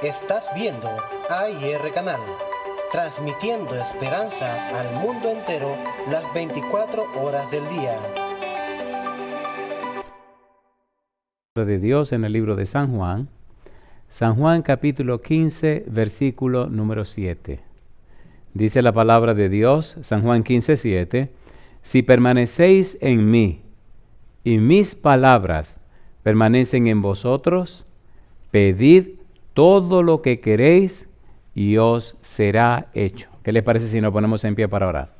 Estás viendo AIR Canal, transmitiendo esperanza al mundo entero las 24 horas del día. De Dios en el libro de San Juan capítulo 15, versículo número 7. Dice la palabra de Dios, San Juan 15, 7, si permanecéis en mí y mis palabras permanecen en vosotros, pedid todo lo que queréis y os será hecho. ¿Qué les parece si nos ponemos en pie para orar?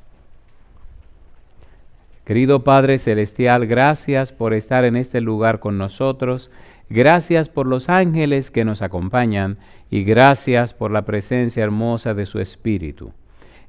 Querido Padre Celestial, gracias por estar en este lugar con nosotros. Gracias por los ángeles que nos acompañan y gracias por la presencia hermosa de su Espíritu.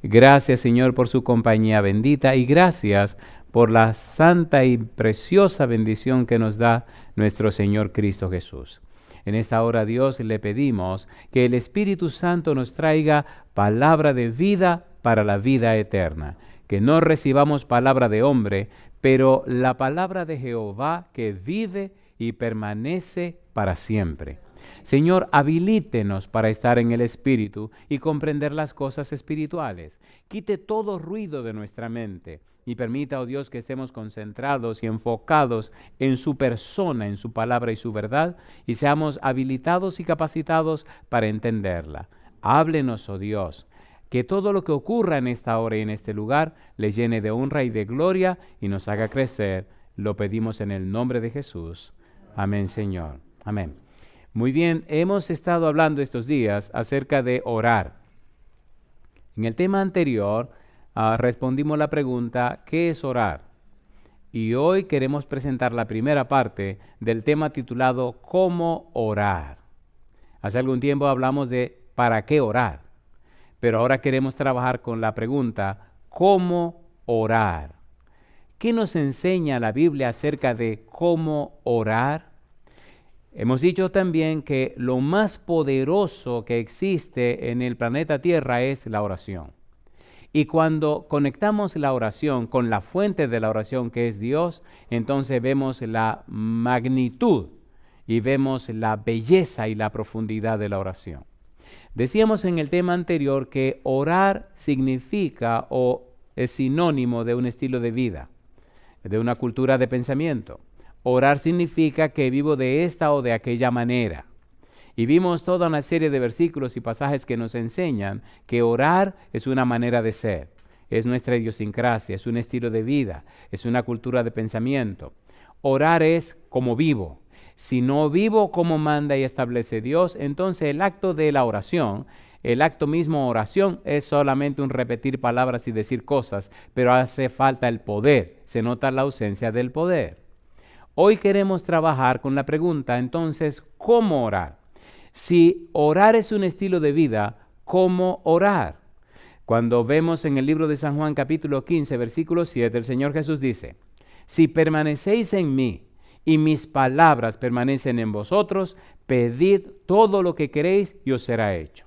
Gracias, Señor, por su compañía bendita y gracias por la santa y preciosa bendición que nos da nuestro Señor Cristo Jesús. En esta hora, Dios, le pedimos que el Espíritu Santo nos traiga palabra de vida para la vida eterna. Que no recibamos palabra de hombre, pero la palabra de Jehová que vive y permanece para siempre. Señor, habilítenos para estar en el Espíritu y comprender las cosas espirituales. Quite todo ruido de nuestra mente y permita, oh Dios, que estemos concentrados y enfocados en su persona, en su palabra y su verdad, y seamos habilitados y capacitados para entenderla. Háblenos, oh Dios, que todo lo que ocurra en esta hora y en este lugar le llene de honra y de gloria y nos haga crecer. Lo pedimos en el nombre de Jesús. Amén, Señor. Amén. Muy bien, hemos estado hablando estos días acerca de orar. En el tema anterior respondimos la pregunta, ¿qué es orar? Y hoy queremos presentar la primera parte del tema titulado ¿Cómo orar? Hace algún tiempo hablamos de ¿para qué orar? Pero ahora queremos trabajar con la pregunta, ¿cómo orar? ¿Qué nos enseña la Biblia acerca de cómo orar? Hemos dicho también que lo más poderoso que existe en el planeta Tierra es la oración. Y cuando conectamos la oración con la fuente de la oración que es Dios, entonces vemos la magnitud y vemos la belleza y la profundidad de la oración. Decíamos en el tema anterior que orar significa o es sinónimo de un estilo de vida, de una cultura de pensamiento. Orar significa que vivo de esta o de aquella manera. Y vimos toda una serie de versículos y pasajes que nos enseñan que orar es una manera de ser, es nuestra idiosincrasia, es un estilo de vida, es una cultura de pensamiento. Orar es como vivo. Si no vivo como manda y establece Dios, entonces el acto de la oración, el acto mismo oración, es solamente un repetir palabras y decir cosas, pero hace falta el poder, se nota la ausencia del poder. Hoy queremos trabajar con la pregunta, entonces, ¿cómo orar? Si orar es un estilo de vida, ¿cómo orar? Cuando vemos en el libro de San Juan capítulo 15, versículo 7, el Señor Jesús dice, si permanecéis en mí y mis palabras permanecen en vosotros, pedid todo lo que queréis y os será hecho.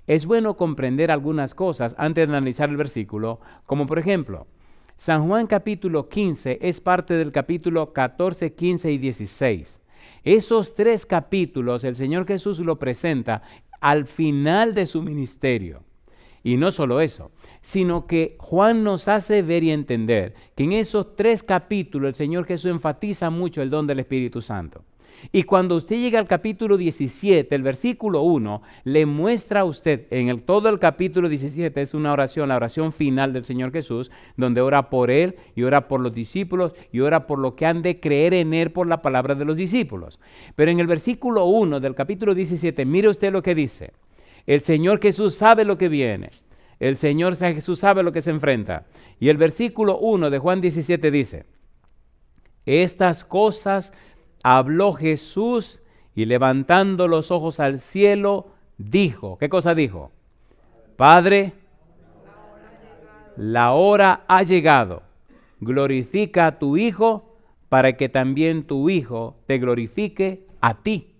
Es bueno comprender algunas cosas antes de analizar el versículo, como por ejemplo, San Juan capítulo 15 es parte del capítulo 14, 15 y 16. Esos tres capítulos el Señor Jesús lo presenta al final de su ministerio. Y no solo eso, sino que Juan nos hace ver y entender que en esos tres capítulos el Señor Jesús enfatiza mucho el don del Espíritu Santo. Y cuando usted llega al capítulo 17, el versículo 1, le muestra a usted, todo el capítulo 17 es una oración, la oración final del Señor Jesús, donde ora por Él y ora por los discípulos y ora por lo que han de creer en Él por la palabra de los discípulos. Pero en el versículo 1 del capítulo 17, mire usted lo que dice. El Señor Jesús sabe lo que viene. El Señor Jesús sabe lo que se enfrenta. Y el versículo 1 de Juan 17 dice, estas cosas habló Jesús y levantando los ojos al cielo, dijo, ¿qué cosa dijo? Padre, la hora ha llegado. Glorifica a tu Hijo para que también tu Hijo te glorifique a ti.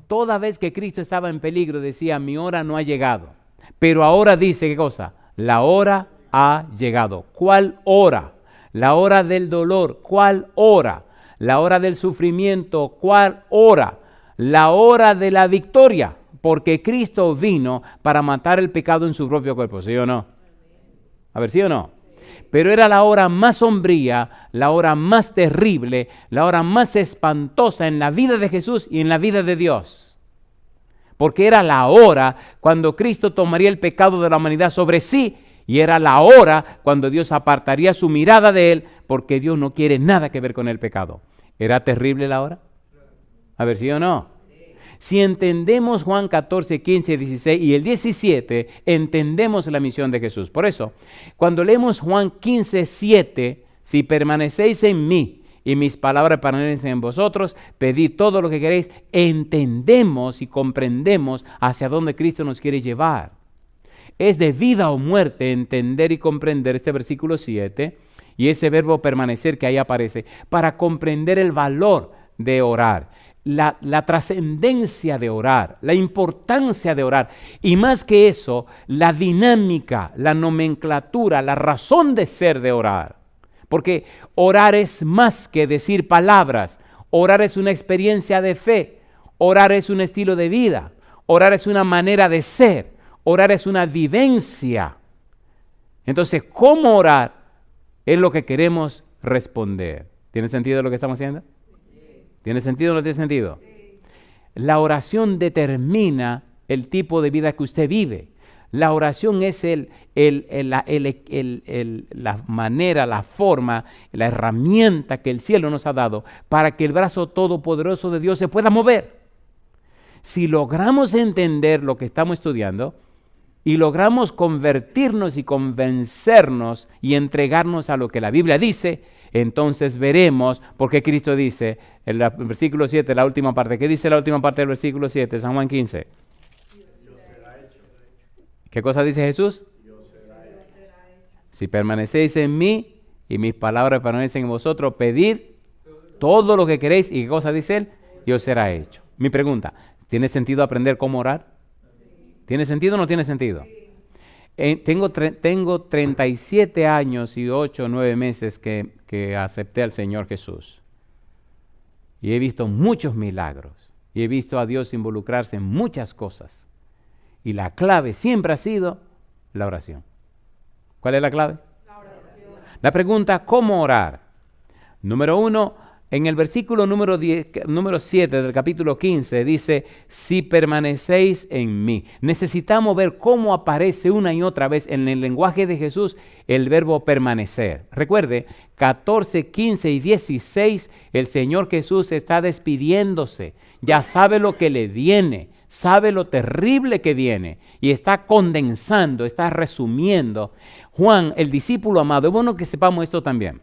Toda vez que Cristo estaba en peligro decía, mi hora no ha llegado. Pero ahora dice, ¿qué cosa? La hora ha llegado. ¿Cuál hora? La hora del dolor. ¿Cuál hora? La hora del sufrimiento. ¿Cuál hora? La hora de la victoria. porque Cristo vino para matar el pecado en su propio cuerpo, ¿sí o no? A ver, ¿sí o no? Pero era la hora más sombría, la hora más terrible, la hora más espantosa en la vida de Jesús y en la vida de Dios. Porque era la hora cuando Cristo tomaría el pecado de la humanidad sobre sí, y era la hora cuando Dios apartaría su mirada de él, porque Dios no quiere nada que ver con el pecado. ¿Era terrible la hora? A ver, ¿sí o no? Si entendemos Juan 14, 15, 16 y el 17, entendemos la misión de Jesús. Por eso, cuando leemos Juan 15, 7, si permanecéis en mí y mis palabras permanecen en vosotros, pedid todo lo que queréis, entendemos y comprendemos hacia dónde Cristo nos quiere llevar. Es de vida o muerte entender y comprender este versículo 7 y ese verbo permanecer que ahí aparece para comprender el valor de orar. La trascendencia de orar, la importancia de orar y más que eso, la dinámica, la nomenclatura, la razón de ser de orar. Porque orar es más que decir palabras, orar es una experiencia de fe, orar es un estilo de vida, orar es una manera de ser, orar es una vivencia. Entonces, ¿cómo orar? Es lo que queremos responder. ¿Tiene sentido lo que estamos haciendo? ¿Tiene sentido o no tiene sentido? Sí. La oración determina el tipo de vida que usted vive. La oración es la manera, la forma, la herramienta que el cielo nos ha dado para que el brazo todopoderoso de Dios se pueda mover. Si logramos entender lo que estamos estudiando y logramos convertirnos y convencernos y entregarnos a lo que la Biblia dice, entonces veremos por qué Cristo dice en el versículo 7, la última parte. ¿Qué dice la última parte del versículo 7, San Juan 15? ¿Qué cosa dice Jesús? Si permanecéis en mí y mis palabras permanecen en vosotros, pedid todo lo que queréis. ¿Y qué cosa dice él? Y os será hecho. Mi pregunta, ¿tiene sentido aprender cómo orar? ¿Tiene sentido o no tiene sentido? Tengo 37 años y 8 o 9 meses que acepté al Señor Jesús. Y he visto muchos milagros. Y he visto a Dios involucrarse en muchas cosas. Y la clave siempre ha sido la oración. ¿Cuál es la clave? La oración. La pregunta, ¿cómo orar? Número 1, en el versículo número 7 del capítulo 15 dice, si permanecéis en mí. Necesitamos ver cómo aparece una y otra vez en el lenguaje de Jesús el verbo permanecer. Recuerde, 14, 15 y 16, el Señor Jesús está despidiéndose. Ya sabe lo que le viene, sabe lo terrible que viene y está condensando, está resumiendo. Juan, el discípulo amado, es bueno que sepamos esto también.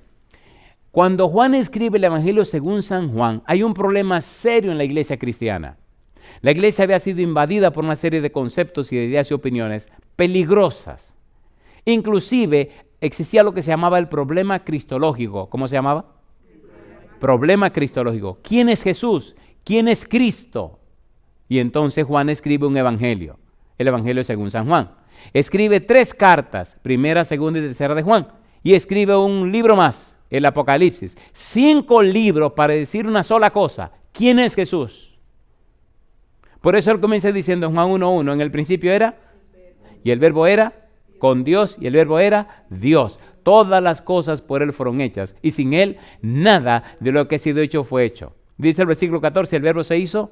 Cuando Juan escribe el Evangelio según San Juan, hay un problema serio en la iglesia cristiana. La iglesia había sido invadida por una serie de conceptos y de ideas y opiniones peligrosas. Inclusive existía lo que se llamaba el problema cristológico. ¿Cómo se llamaba? Problema cristológico. ¿Quién es Jesús? ¿Quién es Cristo? Y entonces Juan escribe un evangelio, el Evangelio según San Juan. Escribe 3 cartas, primera, segunda y tercera de Juan, y escribe un libro más, el Apocalipsis. 5 libros para decir una sola cosa: ¿quién es Jesús? Por eso él comienza diciendo en Juan 1:1, en el principio era, y el verbo era con Dios, y el verbo era Dios. Todas las cosas por él fueron hechas, y sin él nada de lo que ha sido hecho fue hecho. Dice el versículo 14, el verbo se hizo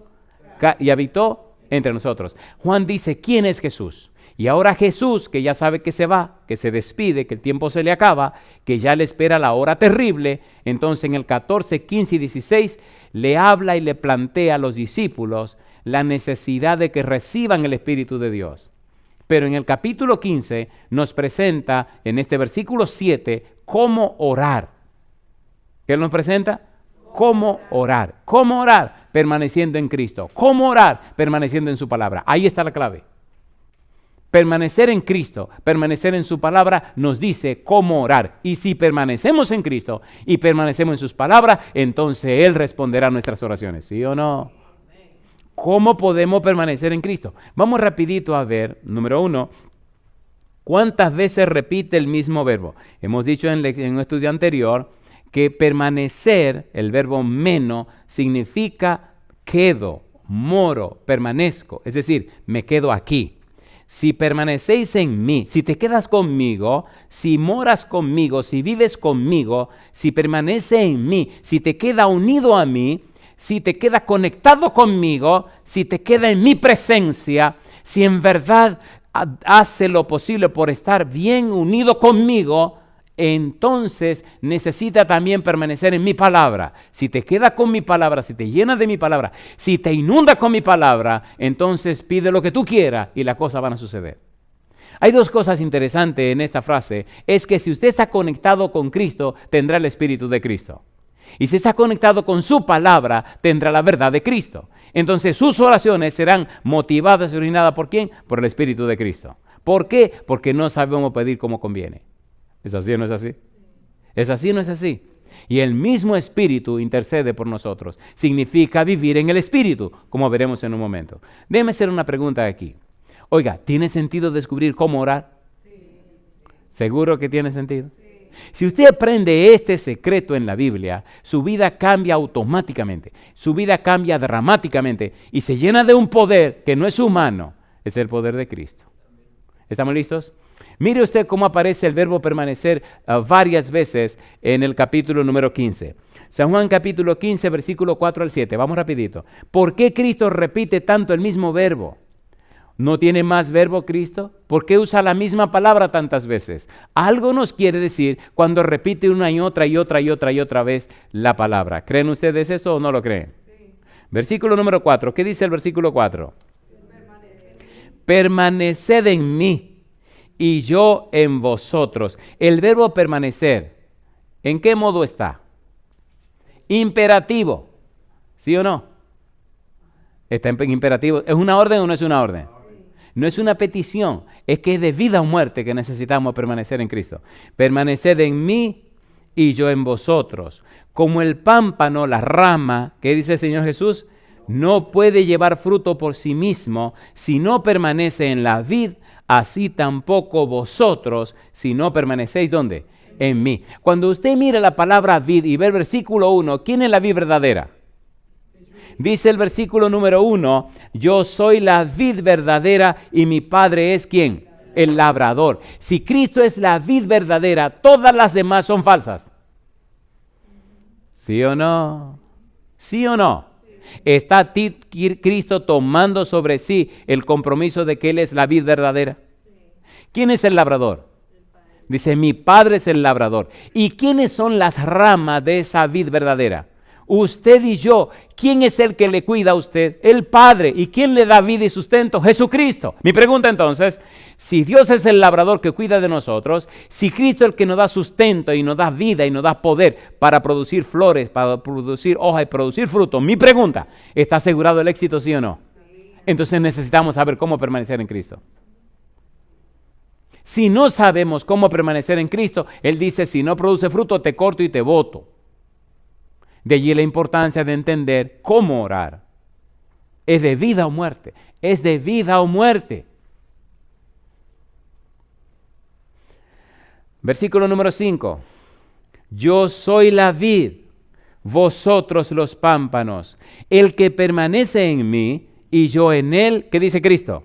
y habitó entre nosotros. Juan dice, ¿quién es Jesús? Y ahora Jesús, que ya sabe que se va, que se despide, que el tiempo se le acaba, que ya le espera la hora terrible, entonces en el 14, 15 y 16 le habla y le plantea a los discípulos la necesidad de que reciban el Espíritu de Dios. Pero en el capítulo 15 nos presenta en este versículo 7 cómo orar. ¿Qué nos presenta? ¿Cómo orar? ¿Cómo orar? Permaneciendo en Cristo. ¿Cómo orar? Permaneciendo en su palabra. Ahí está la clave. Permanecer en Cristo, permanecer en su palabra nos dice cómo orar. Y si permanecemos en Cristo y permanecemos en sus palabras, entonces Él responderá a nuestras oraciones. ¿Sí o no? ¿Cómo podemos permanecer en Cristo? Vamos rapidito a ver, número 1, ¿cuántas veces repite el mismo verbo? Hemos dicho en un estudio anterior que permanecer, el verbo meno, significa quedo, moro, permanezco, es decir, me quedo aquí. Si permanecéis en mí, si te quedas conmigo, si moras conmigo, si vives conmigo, si permanece en mí, si te queda unido a mí, si te queda conectado conmigo, si te queda en mi presencia, si en verdad hace lo posible por estar bien unido conmigo, entonces necesita también permanecer en mi palabra. Si te queda con mi palabra, si te llena de mi palabra, si te inunda con mi palabra, entonces pide lo que tú quieras y las cosas van a suceder. Hay dos cosas interesantes en esta frase. Es que si usted está conectado con Cristo, tendrá el Espíritu de Cristo. Y si está conectado con su palabra, tendrá la verdad de Cristo. Entonces sus oraciones serán motivadas y originadas ¿por quién? Por el Espíritu de Cristo. ¿Por qué? Porque no sabemos pedir como conviene. ¿Es así o no es así? ¿Es así o no es así? Y el mismo Espíritu intercede por nosotros. Significa vivir en el Espíritu, como veremos en un momento. Déjeme hacer una pregunta aquí. Oiga, ¿tiene sentido descubrir cómo orar? Sí. ¿Seguro que tiene sentido? Sí. Si usted aprende este secreto en la Biblia, su vida cambia automáticamente. Su vida cambia dramáticamente y se llena de un poder que no es humano, es el poder de Cristo. ¿Estamos listos? Mire usted cómo aparece el verbo permanecer varias veces en el capítulo número 15. San Juan capítulo 15, versículo 4 al 7. Vamos rapidito. ¿Por qué Cristo repite tanto el mismo verbo? ¿No tiene más verbo Cristo? ¿Por qué usa la misma palabra tantas veces? Algo nos quiere decir cuando repite una y otra y otra y otra y otra vez la palabra. ¿Creen ustedes eso o no lo creen? Sí. Versículo número 4. ¿Qué dice el versículo 4? Permaneced en mí y yo en vosotros. El verbo permanecer, ¿en qué modo está? Imperativo, ¿sí o no? Está en imperativo. ¿Es una orden o no es una orden? No es una petición, es que es de vida o muerte que necesitamos permanecer en Cristo. Permaneced en mí y yo en vosotros. Como el pámpano, la rama, ¿qué dice el Señor Jesús? No puede llevar fruto por sí mismo si no permanece en la vid. Así tampoco vosotros, si no permanecéis, ¿dónde? En mí. Cuando usted mira la palabra vid y ve el versículo 1, ¿quién es la vid verdadera? Dice el versículo número 1, yo soy la vid verdadera y mi Padre es ¿quién? El labrador. Si Cristo es la vid verdadera, todas las demás son falsas. ¿Sí o no? ¿Sí o no? ¿Está Cristo tomando sobre sí el compromiso de que Él es la vid verdadera? ¿Quién es el labrador? Dice, mi Padre es el labrador. ¿Y quiénes son las ramas de esa vid verdadera? Usted y yo. ¿Quién es el que le cuida a usted? El Padre. ¿Y quién le da vida y sustento? Jesucristo. Mi pregunta entonces, si Dios es el labrador que cuida de nosotros, si Cristo es el que nos da sustento y nos da vida y nos da poder para producir flores, para producir hojas y producir frutos, mi pregunta, ¿está asegurado el éxito, sí o no? Entonces necesitamos saber cómo permanecer en Cristo. Si no sabemos cómo permanecer en Cristo, Él dice, si no produce fruto, te corto y te boto. De allí la importancia de entender cómo orar. Es de vida o muerte. Es de vida o muerte. Versículo número 5. Yo soy la vid, vosotros los pámpanos. El que permanece en mí y yo en él, ¿qué dice Cristo?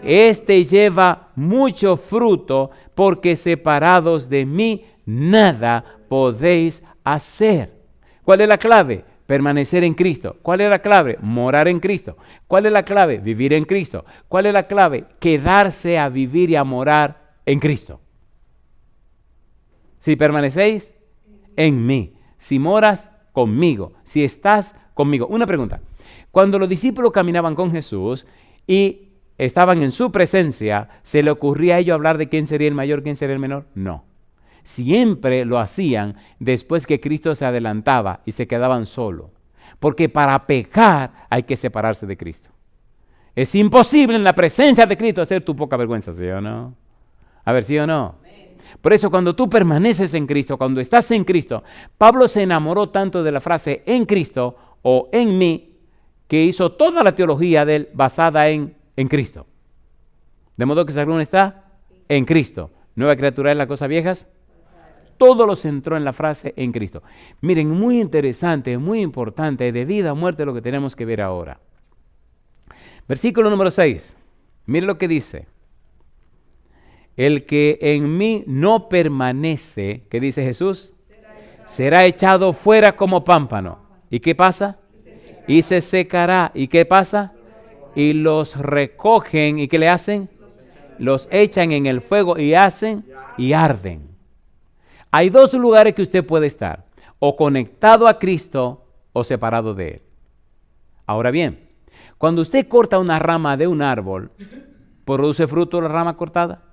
Este lleva mucho fruto, porque separados de mí nada podéis hacer. ¿Cuál es la clave? Permanecer en Cristo. ¿Cuál es la clave? Morar en Cristo. ¿Cuál es la clave? Vivir en Cristo. ¿Cuál es la clave? Quedarse a vivir y a morar en Cristo. Si permanecéis en mí, si moras conmigo, si estás conmigo. Una pregunta. Cuando los discípulos caminaban con Jesús y estaban en su presencia, ¿se le ocurría a ellos hablar de quién sería el mayor, quién sería el menor? No. Siempre lo hacían después que Cristo se adelantaba y se quedaban solos. Porque para pecar hay que separarse de Cristo. Es imposible en la presencia de Cristo hacer tu poca vergüenza, ¿sí o no? A ver, ¿sí o no? Por eso cuando tú permaneces en Cristo, cuando estás en Cristo, Pablo se enamoró tanto de la frase en Cristo o en mí, que hizo toda la teología de él basada en Cristo. De modo que si alguno está en Cristo, nueva criatura es las cosas viejas. Todo lo centró en la frase en Cristo. Miren, muy interesante, muy importante, de vida a muerte lo que tenemos que ver ahora. Versículo número 6. Mire lo que dice. El que en mí no permanece, ¿qué dice Jesús? Será echado fuera como pámpano. ¿Y qué pasa? Y se secará. ¿Y qué pasa? Y los recogen. ¿Y qué le hacen? Los echan en el fuego y hacen y arden. Hay dos lugares que usted puede estar. O conectado a Cristo o separado de Él. Ahora bien, cuando usted corta una rama de un árbol, ¿produce fruto la rama cortada?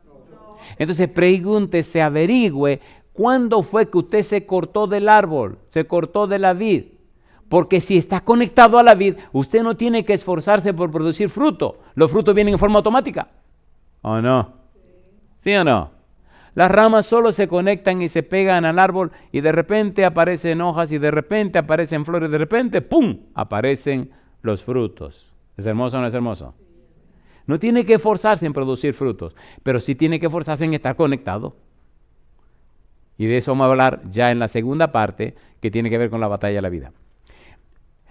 Entonces pregúntese, averigüe, ¿cuándo fue que usted se cortó del árbol? Se cortó de la vid. Porque si está conectado a la vid, usted no tiene que esforzarse por producir fruto. Los frutos vienen en forma automática. ¿O no? ¿Sí o no? Las ramas solo se conectan y se pegan al árbol y de repente aparecen hojas y de repente aparecen flores, de repente, ¡pum!, aparecen los frutos. ¿Es hermoso o no es hermoso? No tiene que esforzarse en producir frutos, pero sí tiene que esforzarse en estar conectado. Y de eso vamos a hablar ya en la segunda parte, que tiene que ver con la batalla de la vida.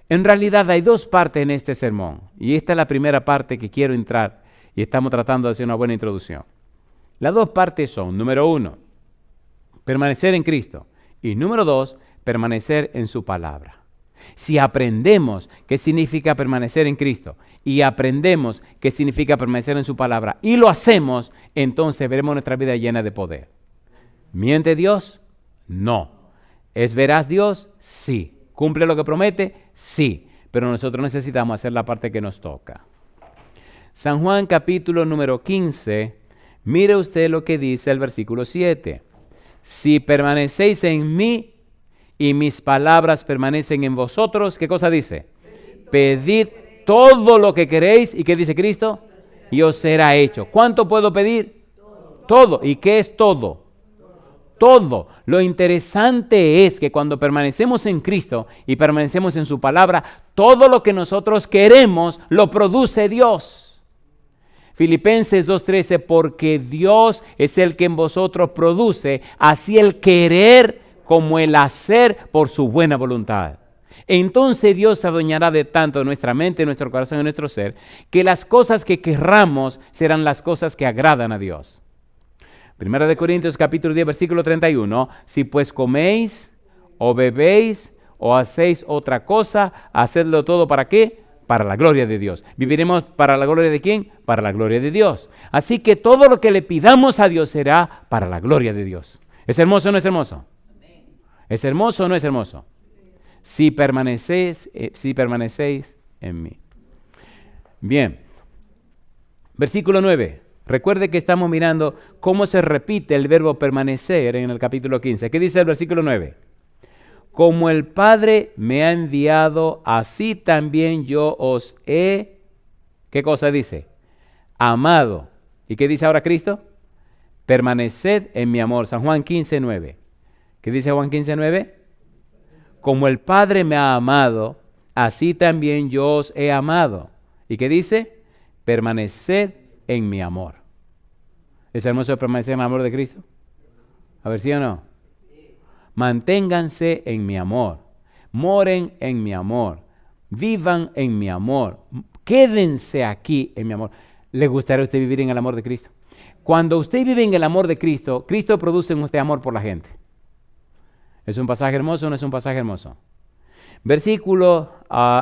En realidad hay dos partes en este sermón, y esta es la primera parte que quiero entrar, y estamos tratando de hacer una buena introducción. Las dos partes son, número 1, permanecer en Cristo, y número 2, permanecer en su palabra. Si aprendemos qué significa permanecer en Cristo y aprendemos qué significa permanecer en su palabra y lo hacemos, entonces veremos nuestra vida llena de poder. ¿Miente Dios? No. ¿Es veraz Dios? Sí. ¿Cumple lo que promete? Sí. Pero nosotros necesitamos hacer la parte que nos toca. San Juan capítulo número 15, mire usted lo que dice el versículo 7. Si permanecéis en mí y mis palabras permanecen en vosotros, ¿qué cosa dice? Pedid todo lo que queréis. ¿Y qué dice Cristo? Y os será hecho. ¿Cuánto puedo pedir? Todo. ¿Y qué es todo? Todo. Lo interesante es que cuando permanecemos en Cristo y permanecemos en su palabra, todo lo que nosotros queremos lo produce Dios. Filipenses 2:13, porque Dios es el que en vosotros produce así el querer como el hacer por su buena voluntad. Entonces Dios se adueñará de tanto de nuestra mente, nuestro corazón y nuestro ser, que las cosas que querramos serán las cosas que agradan a Dios. Primera de Corintios capítulo 10, versículo 31, si pues coméis o bebéis o hacéis otra cosa, hacedlo todo ¿para qué? Para la gloria de Dios. ¿Viviremos para la gloria de quién? Para la gloria de Dios. Así que todo lo que le pidamos a Dios será para la gloria de Dios. ¿Es hermoso o no es hermoso? ¿Es hermoso o no es hermoso? Si permanecéis en mí. Bien. Versículo 9. Recuerde que estamos mirando cómo se repite el verbo permanecer en el capítulo 15. ¿Qué dice el versículo 9? Como el Padre me ha enviado, así también yo os he, ¿qué cosa dice? Amado. ¿Y qué dice ahora Cristo? Permaneced en mi amor. San Juan 15, 9. ¿Qué dice Juan 15, 9? Como el Padre me ha amado, así también yo os he amado. ¿Y qué dice? Permaneced en mi amor. ¿Es hermoso permanecer en el amor de Cristo? A ver, ¿sí o no? Manténganse en mi amor. Moren en mi amor. Vivan en mi amor. Quédense aquí en mi amor. ¿Le gustaría a usted vivir en el amor de Cristo? Cuando usted vive en el amor de Cristo, Cristo produce en usted amor por la gente. ¿Es un pasaje hermoso o no es un pasaje hermoso? Versículo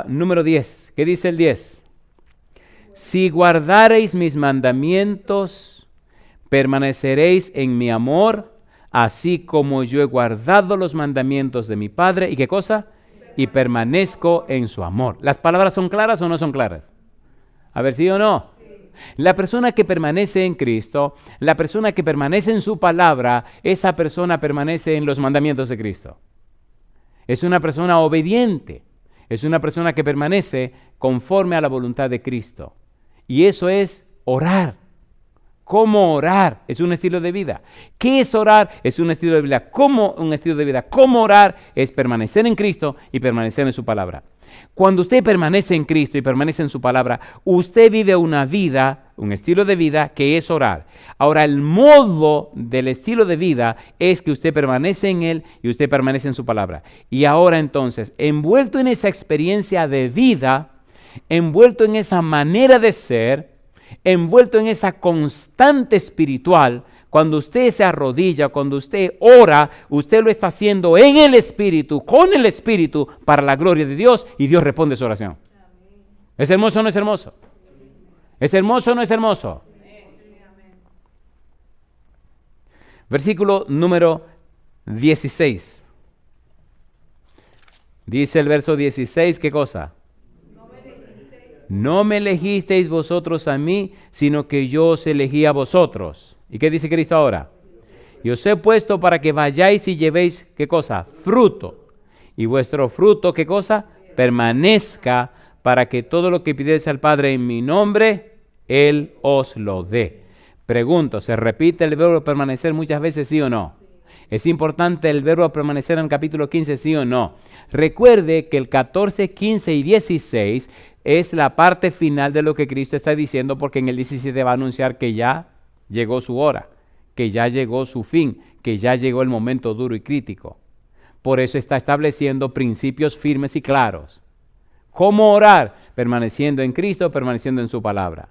número 10. ¿Qué dice el 10? Si guardareis mis mandamientos, permaneceréis en mi amor, así como yo he guardado los mandamientos de mi Padre. ¿Y qué cosa? Y permanezco en su amor. ¿Las palabras son claras o no son claras? A ver, ¿sí o no? La persona que permanece en Cristo, la persona que permanece en su palabra, esa persona permanece en los mandamientos de Cristo. Es una persona obediente, es una persona que permanece conforme a la voluntad de Cristo. Y eso es orar. ¿Cómo orar? Es un estilo de vida. ¿Qué es orar? Es un estilo de vida. ¿Cómo un estilo de vida? ¿Cómo orar? Es permanecer en Cristo y permanecer en su palabra. Cuando usted permanece en Cristo y permanece en su palabra, usted vive una vida, un estilo de vida que es orar. Ahora, el modo del estilo de vida es que usted permanece en Él y usted permanece en su palabra. Y ahora entonces, envuelto en esa experiencia de vida, envuelto en esa manera de ser, envuelto en esa constante espiritual. Cuando usted se arrodilla, cuando usted ora, usted lo está haciendo en el Espíritu, con el Espíritu, para la gloria de Dios, y Dios responde su oración. ¿Es hermoso o no es hermoso? ¿Es hermoso o no es hermoso? Versículo número 16. Dice el verso 16, ¿qué cosa? No me elegisteis vosotros a mí, sino que yo os elegí a vosotros. ¿Y qué dice Cristo ahora? Y os he puesto para que vayáis y llevéis, ¿qué cosa? Fruto. Y vuestro fruto, ¿qué cosa? Permanezca, para que todo lo que pidierais al Padre en mi nombre, Él os lo dé. Pregunto, ¿se repite el verbo permanecer muchas veces, sí o no? ¿Es importante el verbo permanecer en el capítulo 15, sí o no? Recuerde que el 14, 15 y 16 es la parte final de lo que Cristo está diciendo, porque en el 17 va a anunciar que ya llegó su hora, que ya llegó su fin, que ya llegó el momento duro y crítico. Por eso está estableciendo principios firmes y claros. ¿Cómo orar? Permaneciendo en Cristo, permaneciendo en su palabra.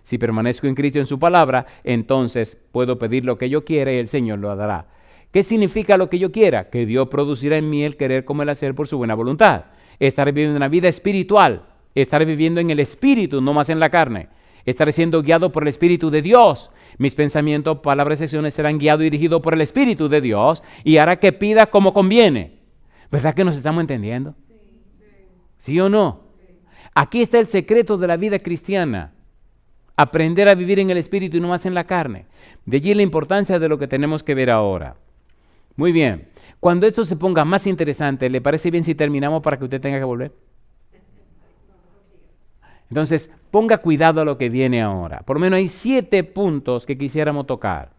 Si permanezco en Cristo, en su palabra, entonces puedo pedir lo que yo quiera y el Señor lo dará. ¿Qué significa lo que yo quiera? Que Dios producirá en mí el querer como el hacer por su buena voluntad. Estar viviendo una vida espiritual, estar viviendo en el Espíritu, no más en la carne. Estaré siendo guiado por el Espíritu de Dios. Mis pensamientos, palabras y acciones serán guiados y dirigidos por el Espíritu de Dios y hará que pida como conviene. ¿Verdad que nos estamos entendiendo? ¿Sí o no? Aquí está el secreto de la vida cristiana. Aprender a vivir en el Espíritu y no más en la carne. De allí la importancia de lo que tenemos que ver ahora. Muy bien. Cuando esto se ponga más interesante, ¿le parece bien si terminamos para que usted tenga que volver? Entonces, ponga cuidado a lo que viene ahora. Por lo menos hay 7 puntos que quisiéramos tocar.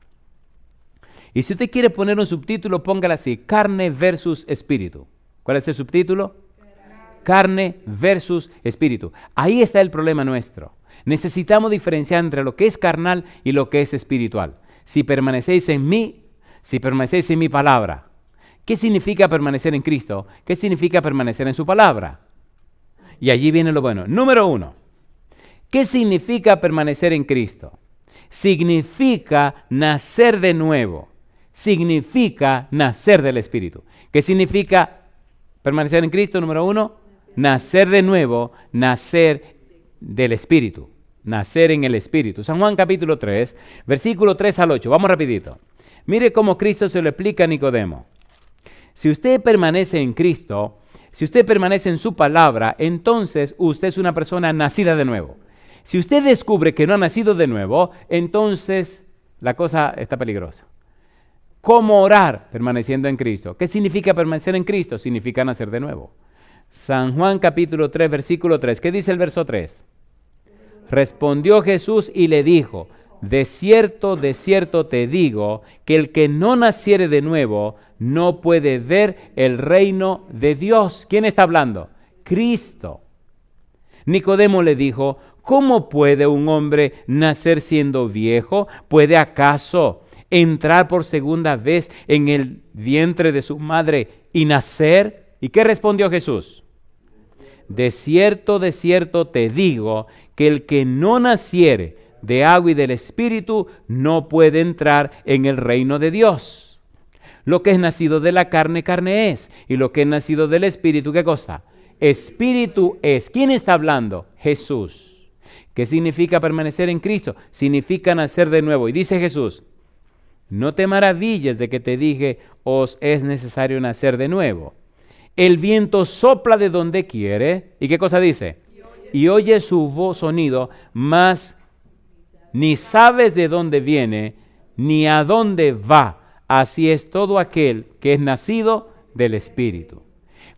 Y si usted quiere poner un subtítulo, póngale así: carne versus espíritu. ¿Cuál es el subtítulo? Carne versus espíritu. Ahí está el problema nuestro. Necesitamos diferenciar entre lo que es carnal y lo que es espiritual. Si permanecéis en mí, si permanecéis en mi palabra. ¿Qué significa permanecer en Cristo? ¿Qué significa permanecer en su palabra? Y allí viene lo bueno. Número 1. ¿Qué significa permanecer en Cristo? Significa nacer de nuevo. Significa nacer del Espíritu. ¿Qué significa permanecer en Cristo? Número 1. Nacer de nuevo, nacer del Espíritu. Nacer en el Espíritu. San Juan capítulo 3, versículo 3 al 8. Vamos rapidito. Mire cómo Cristo se lo explica a Nicodemo. Si usted permanece en Cristo, si usted permanece en su palabra, entonces usted es una persona nacida de nuevo. Si usted descubre que no ha nacido de nuevo, entonces la cosa está peligrosa. ¿Cómo orar? Permaneciendo en Cristo. ¿Qué significa permanecer en Cristo? Significa nacer de nuevo. San Juan capítulo 3, versículo 3. ¿Qué dice el verso 3? Respondió Jesús y le dijo: de cierto te digo, que el que no naciere de nuevo no puede ver el reino de Dios. ¿Quién está hablando? Cristo. Nicodemo le dijo: ¿cómo puede un hombre nacer siendo viejo? ¿Puede acaso entrar por segunda vez en el vientre de su madre y nacer? ¿Y qué respondió Jesús? De cierto te digo, que el que no naciere de agua y del Espíritu no puede entrar en el reino de Dios. Lo que es nacido de la carne, carne es. Y lo que es nacido del Espíritu, ¿qué cosa? Espíritu es. ¿Quién está hablando? Jesús. ¿Qué significa permanecer en Cristo? Significa nacer de nuevo. Y dice Jesús: no te maravilles de que te dije, os es necesario nacer de nuevo. El viento sopla de donde quiere. ¿Y qué cosa dice? Y oye su voz, sonido, mas ni sabes de dónde viene, ni a dónde va. Así es todo aquel que es nacido del Espíritu.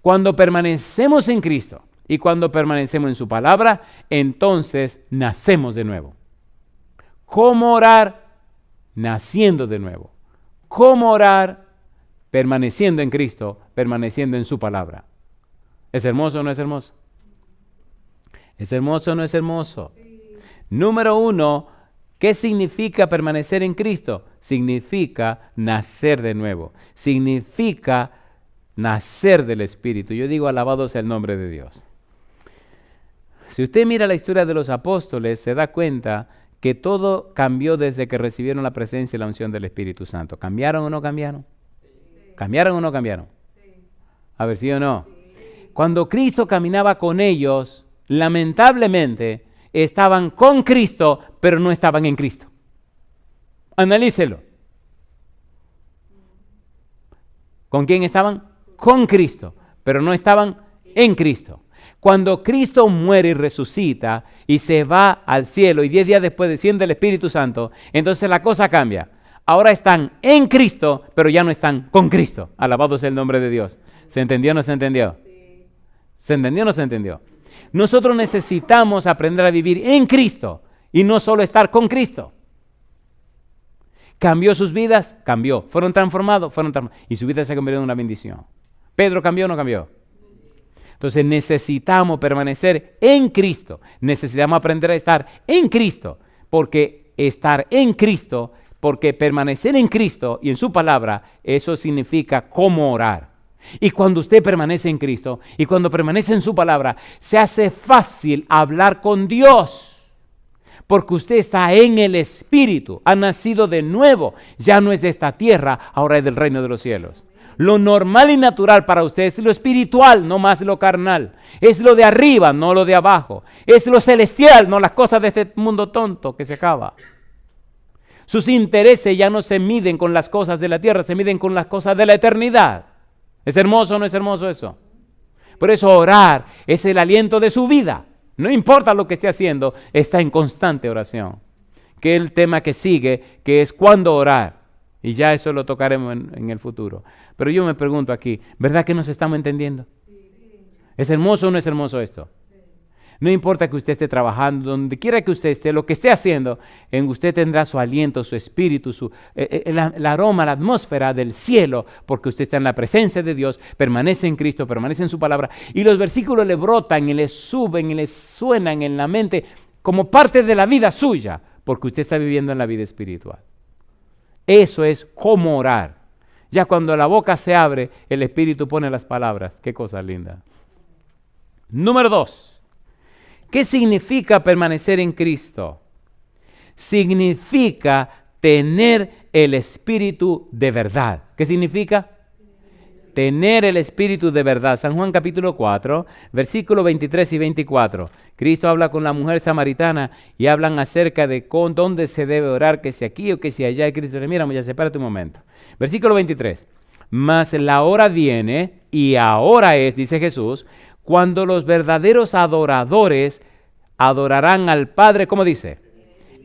Cuando permanecemos en Cristo y cuando permanecemos en su palabra, entonces nacemos de nuevo. ¿Cómo orar? Naciendo de nuevo. ¿Cómo orar? Permaneciendo en Cristo, permaneciendo en su palabra. ¿Es hermoso o no es hermoso? ¿Es hermoso o no es hermoso? Sí. Número 1, ¿qué significa permanecer en Cristo? Significa nacer de nuevo. Significa nacer del Espíritu. Yo digo, alabado sea el nombre de Dios. Si usted mira la historia de los apóstoles, se da cuenta que todo cambió desde que recibieron la presencia y la unción del Espíritu Santo. ¿Cambiaron o no cambiaron? ¿Cambiaron o no cambiaron? A ver, ¿sí o no? Cuando Cristo caminaba con ellos, lamentablemente, estaban con Cristo, pero no estaban en Cristo. Analícelo. ¿Con quién estaban? Con Cristo, pero no estaban en Cristo. Cuando Cristo muere y resucita y se va al cielo y 10 días después desciende el Espíritu Santo, entonces la cosa cambia. Ahora están en Cristo, pero ya no están con Cristo. Alabado sea el nombre de Dios. ¿Se entendió o no se entendió? ¿Se entendió o no se entendió? Nosotros necesitamos aprender a vivir en Cristo y no solo estar con Cristo. ¿Cambió sus vidas? Cambió. ¿Fueron transformados? Fueron transformados. Y su vida se convirtió en una bendición. ¿Pedro cambió o no cambió? Entonces necesitamos permanecer en Cristo. Necesitamos aprender a estar en Cristo. Porque permanecer en Cristo y en su palabra, eso significa cómo orar. Y cuando usted permanece en Cristo y cuando permanece en su palabra, se hace fácil hablar con Dios. Porque usted está en el Espíritu, ha nacido de nuevo, ya no es de esta tierra, ahora es del reino de los cielos. Lo normal y natural para usted es lo espiritual, no más lo carnal. Es lo de arriba, no lo de abajo. Es lo celestial, no las cosas de este mundo tonto que se acaba. Sus intereses ya no se miden con las cosas de la tierra, se miden con las cosas de la eternidad. ¿Es hermoso o no es hermoso eso? Por eso orar es el aliento de su vida. No importa lo que esté haciendo, está en constante oración. Que es el tema que sigue, que es cuándo orar. Y ya eso lo tocaremos en el futuro. Pero yo me pregunto aquí, ¿verdad que nos estamos entendiendo? ¿Es hermoso o no es hermoso esto? No importa que usted esté trabajando, donde quiera que usted esté, lo que esté haciendo, en usted tendrá su aliento, su espíritu, el aroma, la atmósfera del cielo, porque usted está en la presencia de Dios, permanece en Cristo, permanece en su palabra, y los versículos le brotan y le suben y le suenan en la mente como parte de la vida suya, porque usted está viviendo en la vida espiritual. Eso es cómo orar. Ya cuando la boca se abre, el Espíritu pone las palabras. Qué cosa linda. Número 2. ¿Qué significa permanecer en Cristo? Significa tener el Espíritu de verdad. ¿Qué significa? Tener el Espíritu de verdad. San Juan capítulo 4, versículos 23 y 24. Cristo habla con la mujer samaritana y hablan acerca de dónde se debe orar, que si aquí o que si allá. Y Cristo le mira, ya sepárate un momento. Versículo 23. Mas la hora viene, y ahora es, dice Jesús, cuando los verdaderos adoradores adorarán al Padre, ¿cómo dice?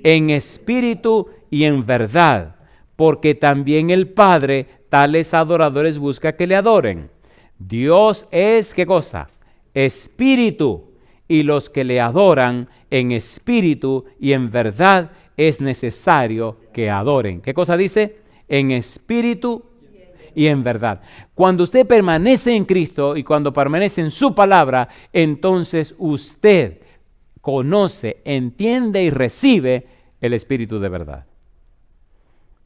En espíritu y en verdad, porque también el Padre tales adoradores busca que le adoren. Dios es, ¿qué cosa? Espíritu, y los que le adoran en espíritu y en verdad es necesario que adoren. ¿Qué cosa dice? En espíritu y en verdad. Cuando usted permanece en Cristo y cuando permanece en su palabra, entonces usted conoce, entiende y recibe el Espíritu de verdad.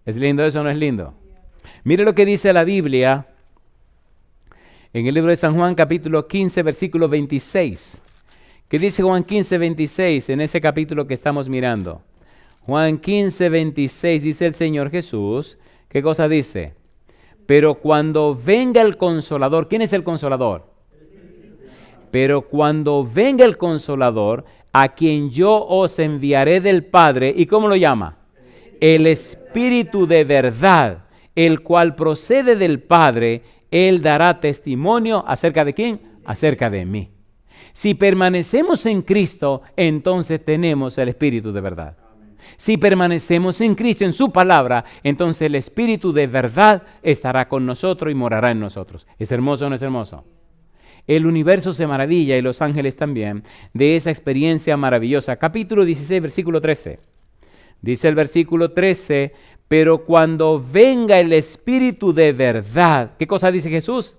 ¿Es lindo eso o no es lindo? Mire lo que dice la Biblia en el libro de San Juan capítulo 15 versículo 26. ¿Qué dice Juan 15, 26 en ese capítulo que estamos mirando? Juan 15, 26 dice el Señor Jesús. ¿Qué cosa dice? Pero cuando venga el Consolador, ¿quién es el Consolador? Pero cuando venga el Consolador, a quien yo os enviaré del Padre, ¿y cómo lo llama? El Espíritu de verdad, el cual procede del Padre, Él dará testimonio ¿acerca de quién? Acerca de mí. Si permanecemos en Cristo, entonces tenemos el Espíritu de verdad. Si permanecemos en Cristo, en su palabra, entonces el Espíritu de verdad estará con nosotros y morará en nosotros. ¿Es hermoso o no es hermoso? El universo se maravilla y los ángeles también de esa experiencia maravillosa. Capítulo 16, versículo 13. Dice el versículo 13, pero cuando venga el Espíritu de verdad, ¿qué cosa dice Jesús?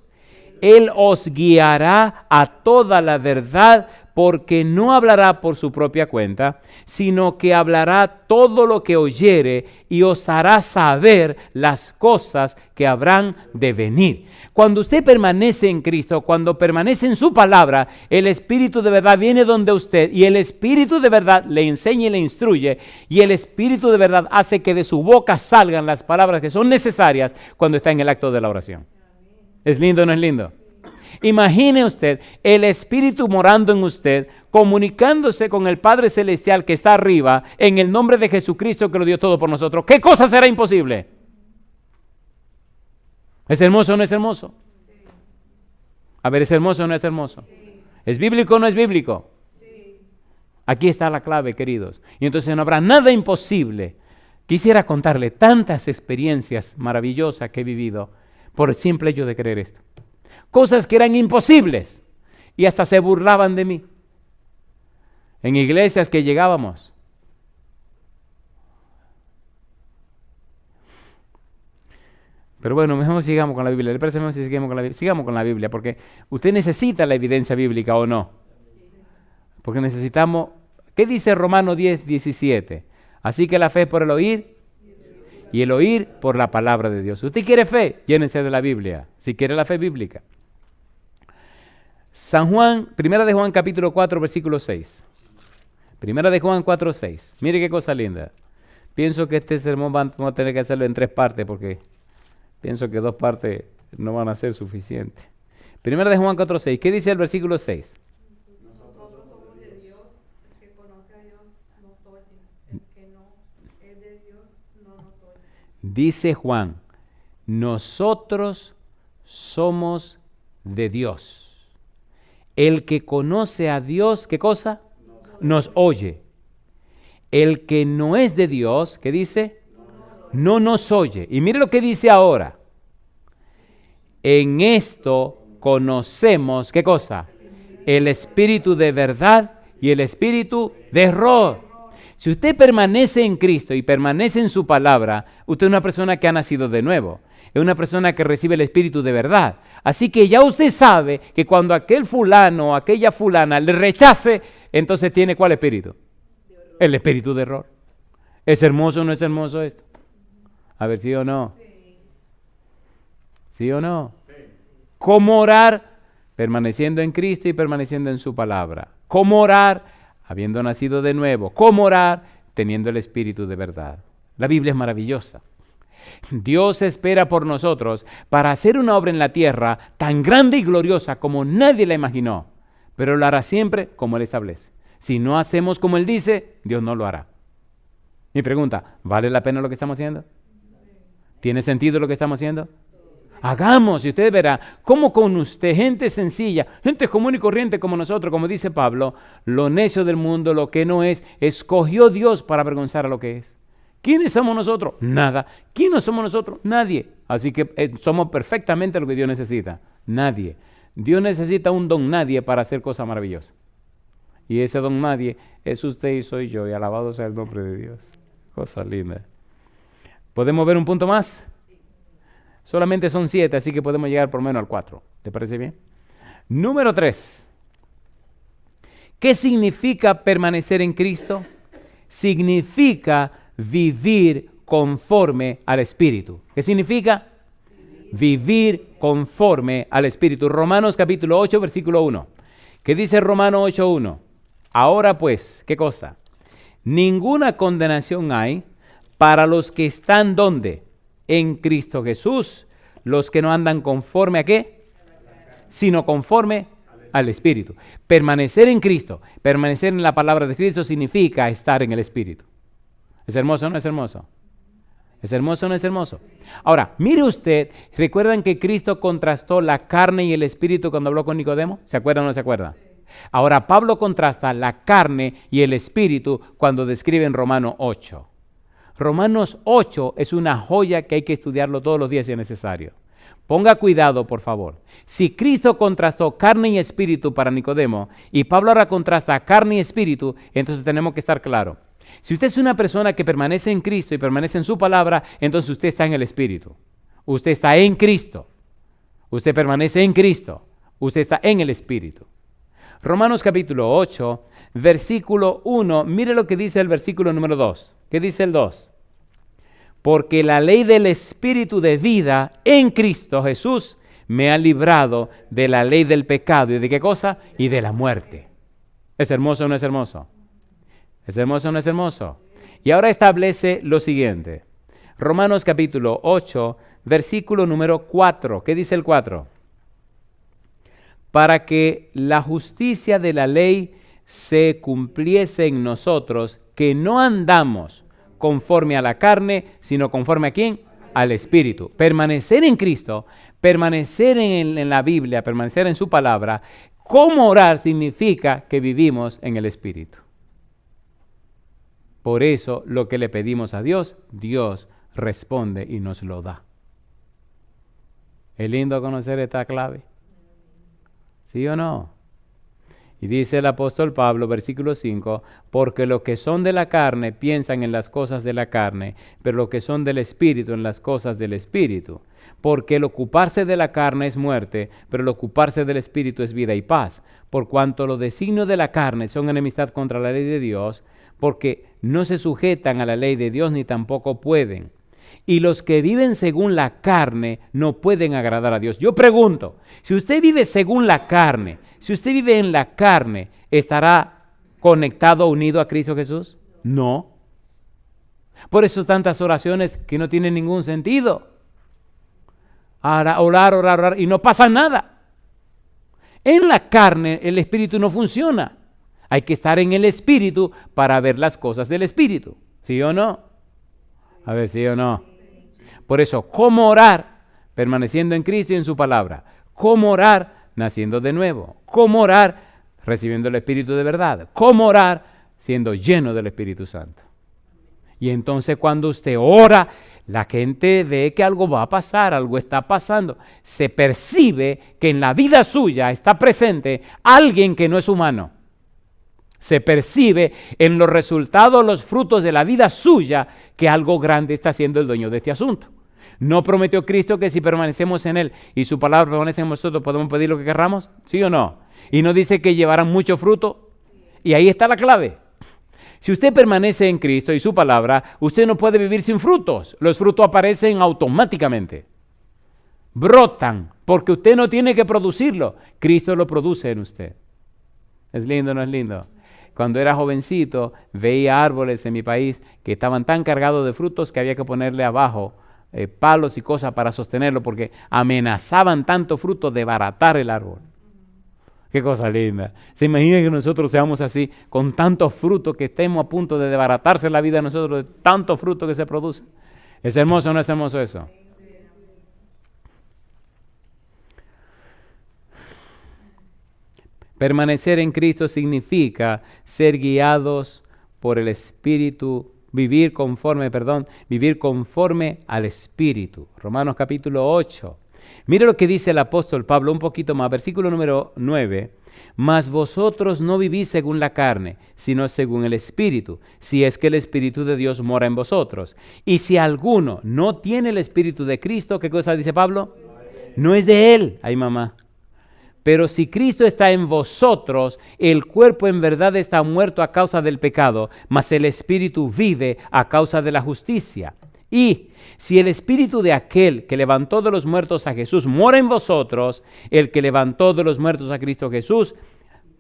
Él os guiará a toda la verdad porque no hablará por su propia cuenta, sino que hablará todo lo que oyere y os hará saber las cosas que habrán de venir. Cuando usted permanece en Cristo, cuando permanece en su palabra, el Espíritu de verdad viene donde usted y el Espíritu de verdad le enseña y le instruye, y el Espíritu de verdad hace que de su boca salgan las palabras que son necesarias cuando está en el acto de la oración. ¿Es lindo o no es lindo? Imagine usted el Espíritu morando en usted, comunicándose con el Padre Celestial que está arriba, en el nombre de Jesucristo que lo dio todo por nosotros. ¿Qué cosa será imposible? ¿Es hermoso o no es hermoso? A ver, ¿es hermoso o no es hermoso? ¿Es bíblico o no es bíblico? Aquí está la clave, queridos. Y entonces no habrá nada imposible. Quisiera contarle tantas experiencias maravillosas que he vivido por el simple hecho de creer esto. Cosas que eran imposibles y hasta se burlaban de mí. En iglesias que llegábamos. Pero bueno, mejor sigamos con la Biblia. ¿Le parece mejor si sigamos con la Biblia? Sigamos con la Biblia, porque usted necesita la evidencia bíblica o no. Porque necesitamos, ¿qué dice Romanos 10:17? Así que la fe es por el oír y el oír por la palabra de Dios. ¿Usted quiere fe? Llénese de la Biblia, si quiere la fe bíblica. San Juan, Primera de Juan capítulo 4, versículo 6. Primera de Juan 4, 6. Mire qué cosa linda. Pienso que este sermón vamos a tener que hacerlo en 3 partes porque pienso que 2 partes no van a ser suficientes. Primera de Juan 4, 6. ¿Qué dice el versículo 6? Nosotros somos de Dios, el que conoce a Dios nos oye, el que no es de Dios no nos oye. Dice Juan, nosotros somos de Dios. El que conoce a Dios, ¿qué cosa? Nos oye. El que no es de Dios, ¿qué dice? No nos oye. Y mire lo que dice ahora. En esto conocemos, ¿qué cosa? El espíritu de verdad y el espíritu de error. Si usted permanece en Cristo y permanece en su palabra, usted es una persona que ha nacido de nuevo. Es una persona que recibe el espíritu de verdad. Así que ya usted sabe que cuando aquel fulano o aquella fulana le rechace, entonces tiene ¿cuál espíritu? El espíritu de error. ¿Es hermoso o no es hermoso esto? A ver, ¿sí o no? ¿Sí o no? ¿Cómo orar? Permaneciendo en Cristo y permaneciendo en su palabra. ¿Cómo orar? Habiendo nacido de nuevo. ¿Cómo orar? Teniendo el espíritu de verdad. La Biblia es maravillosa. Dios espera por nosotros para hacer una obra en la tierra tan grande y gloriosa como nadie la imaginó, pero lo hará siempre como Él establece. Si no hacemos como Él dice, Dios no lo hará. Mi pregunta, ¿vale la pena lo que estamos haciendo? ¿Tiene sentido lo que estamos haciendo? Hagamos, y usted verá cómo con usted, gente sencilla, gente común y corriente como nosotros, como dice Pablo, lo necio del mundo, lo que no es, escogió Dios para avergonzar a lo que es. ¿Quiénes somos nosotros? Nada. ¿Quiénes somos nosotros? Nadie. Así que somos perfectamente lo que Dios necesita. Nadie. Dios necesita un don nadie para hacer cosas maravillosas. Y ese don nadie es usted y soy yo. Y alabado sea el nombre de Dios. Cosa linda. ¿Podemos ver un punto más? Solamente son 7, así que podemos llegar por lo menos al 4. ¿Te parece bien? Número 3. ¿Qué significa permanecer en Cristo? Significa vivir conforme al Espíritu. ¿Qué significa? Vivir conforme al Espíritu. Romanos capítulo 8, versículo 1. ¿Qué dice Romanos 8:1? Ahora pues, ¿qué cosa? Ninguna condenación hay para los que están, ¿dónde? En Cristo Jesús, los que no andan conforme ¿a qué? Sino conforme al Espíritu. Permanecer en Cristo, permanecer en la palabra de Cristo significa estar en el Espíritu. ¿Es hermoso o no es hermoso? ¿Es hermoso o no es hermoso? Ahora, mire usted, ¿recuerdan que Cristo contrastó la carne y el espíritu cuando habló con Nicodemo? ¿Se acuerdan o no se acuerdan? Ahora, Pablo contrasta la carne y el espíritu cuando describe en Romanos 8. Romanos 8 es una joya que hay que estudiarlo todos los días si es necesario. Ponga cuidado, por favor. Si Cristo contrastó carne y espíritu para Nicodemo y Pablo ahora contrasta carne y espíritu, entonces tenemos que estar claros. Si usted es una persona que permanece en Cristo y permanece en su palabra, entonces usted está en el Espíritu. Usted está en Cristo. Usted permanece en Cristo. Usted está en el Espíritu. Romanos capítulo 8, versículo 1. Mire lo que dice el versículo número 2. ¿Qué dice el 2? Porque la ley del Espíritu de vida en Cristo Jesús me ha librado de la ley del pecado. ¿Y de qué cosa? Y de la muerte. ¿Es hermoso o no es hermoso? ¿Es hermoso o no es hermoso? Y ahora establece lo siguiente. Romanos capítulo 8, versículo número 4. ¿Qué dice el 4? Para que la justicia de la ley se cumpliese en nosotros, que no andamos conforme a la carne, sino conforme a ¿quién? Al Espíritu. Permanecer en Cristo, permanecer en la Biblia, permanecer en su palabra. ¿Cómo orar? Significa que vivimos en el Espíritu. Por eso lo que le pedimos a Dios, Dios responde y nos lo da. ¿Es lindo conocer esta clave? ¿Sí o no? Y dice el apóstol Pablo, versículo 5, porque los que son de la carne piensan en las cosas de la carne, pero los que son del Espíritu en las cosas del Espíritu. Porque el ocuparse de la carne es muerte, pero el ocuparse del Espíritu es vida y paz. Por cuanto los designios de la carne son enemistad contra la ley de Dios, porque no se sujetan a la ley de Dios ni tampoco pueden. Y los que viven según la carne no pueden agradar a Dios. Yo pregunto, si usted vive según la carne, si usted vive en la carne, ¿estará conectado, unido a Cristo Jesús? No. Por eso tantas oraciones que no tienen ningún sentido. Orar, y no pasa nada. En la carne el Espíritu no funciona. Hay que estar en el Espíritu para ver las cosas del Espíritu. ¿Sí o no? A ver, ¿sí o no? Por eso, ¿cómo orar? Permaneciendo en Cristo y en su palabra. ¿Cómo orar? Naciendo de nuevo. ¿Cómo orar? Recibiendo el Espíritu de verdad. ¿Cómo orar? Siendo lleno del Espíritu Santo. Y entonces cuando usted ora, la gente ve que algo va a pasar, algo está pasando. Se percibe que en la vida suya está presente alguien que no es humano. Se percibe en los resultados, los frutos de la vida suya, que algo grande está haciendo el dueño de este asunto. ¿No prometió Cristo que si permanecemos en Él y su palabra permanece en nosotros, podemos pedir lo que querramos? ¿Sí o no? ¿Y no dice que llevarán mucho fruto? Y ahí está la clave. Si usted permanece en Cristo y su palabra, usted no puede vivir sin frutos. Los frutos aparecen automáticamente. Brotan, porque usted no tiene que producirlo. Cristo lo produce en usted. ¿Es lindo o no es lindo? Cuando era jovencito, veía árboles en mi país que estaban tan cargados de frutos que había que ponerle abajo palos y cosas para sostenerlo, porque amenazaban tanto fruto de baratar el árbol. Qué cosa linda. ¿Se imagina que nosotros seamos así, con tantos frutos que estemos a punto de desbaratarse la vida de nosotros, de tanto fruto que se produce? ¿Es hermoso o no es hermoso eso? Permanecer en Cristo significa ser guiados por el Espíritu, vivir conforme al Espíritu. Romanos capítulo 8. Mire lo que dice el apóstol Pablo un poquito más, versículo número 9. Mas vosotros no vivís según la carne, sino según el Espíritu, si es que el Espíritu de Dios mora en vosotros. Y si alguno no tiene el Espíritu de Cristo, ¿qué cosa dice Pablo? No es de él. Ay, mamá. Pero si Cristo está en vosotros, el cuerpo en verdad está muerto a causa del pecado, mas el Espíritu vive a causa de la justicia. Y si el Espíritu de aquel que levantó de los muertos a Jesús mora en vosotros, el que levantó de los muertos a Cristo Jesús,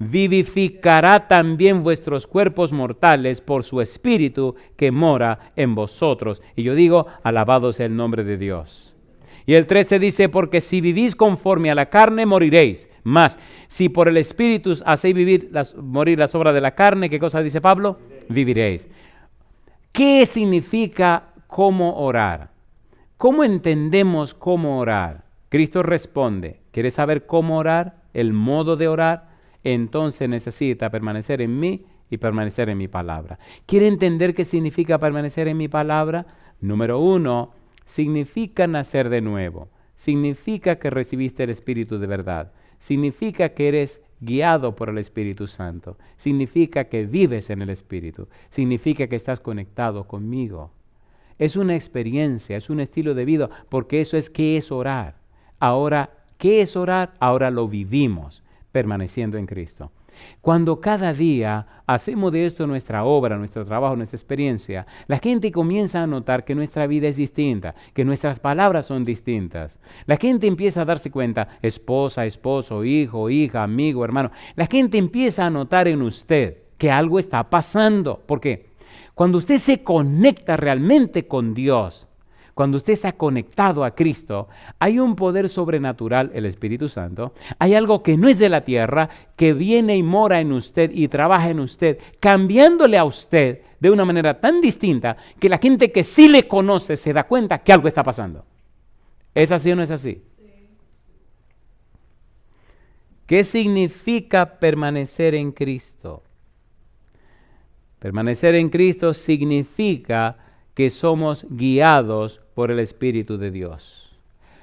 vivificará también vuestros cuerpos mortales por su Espíritu que mora en vosotros. Y yo digo, alabado sea el nombre de Dios. Y el 13 dice, porque si vivís conforme a la carne, moriréis. Mas, si por el Espíritu hacéis morir las obras de la carne, ¿qué cosa dice Pablo? Viviréis. ¿Qué significa cómo orar? ¿Cómo entendemos cómo orar? Cristo responde, ¿quieres saber cómo orar? El modo de orar. Entonces necesita permanecer en mí y permanecer en mi palabra. ¿Quiere entender qué significa permanecer en mi palabra? Número 1, significa nacer de nuevo. Significa que recibiste el Espíritu de verdad. Significa que eres guiado por el Espíritu Santo. Significa que vives en el Espíritu. Significa que estás conectado conmigo. Es una experiencia, es un estilo de vida, porque eso es qué es orar. Ahora, ¿qué es orar? Ahora lo vivimos permaneciendo en Cristo. Cuando cada día hacemos de esto nuestra obra, nuestro trabajo, nuestra experiencia, la gente comienza a notar que nuestra vida es distinta, que nuestras palabras son distintas. La gente empieza a darse cuenta, esposa, esposo, hijo, hija, amigo, hermano. La gente empieza a notar en usted que algo está pasando. ¿Por qué? Cuando usted se conecta realmente con Dios, cuando usted se ha conectado a Cristo, hay un poder sobrenatural, el Espíritu Santo. Hay algo que no es de la tierra, que viene y mora en usted y trabaja en usted, cambiándole a usted de una manera tan distinta que la gente que sí le conoce se da cuenta que algo está pasando. ¿Es así o no es así? ¿Qué significa permanecer en Cristo? Permanecer en Cristo significa que somos guiados por el Espíritu de Dios.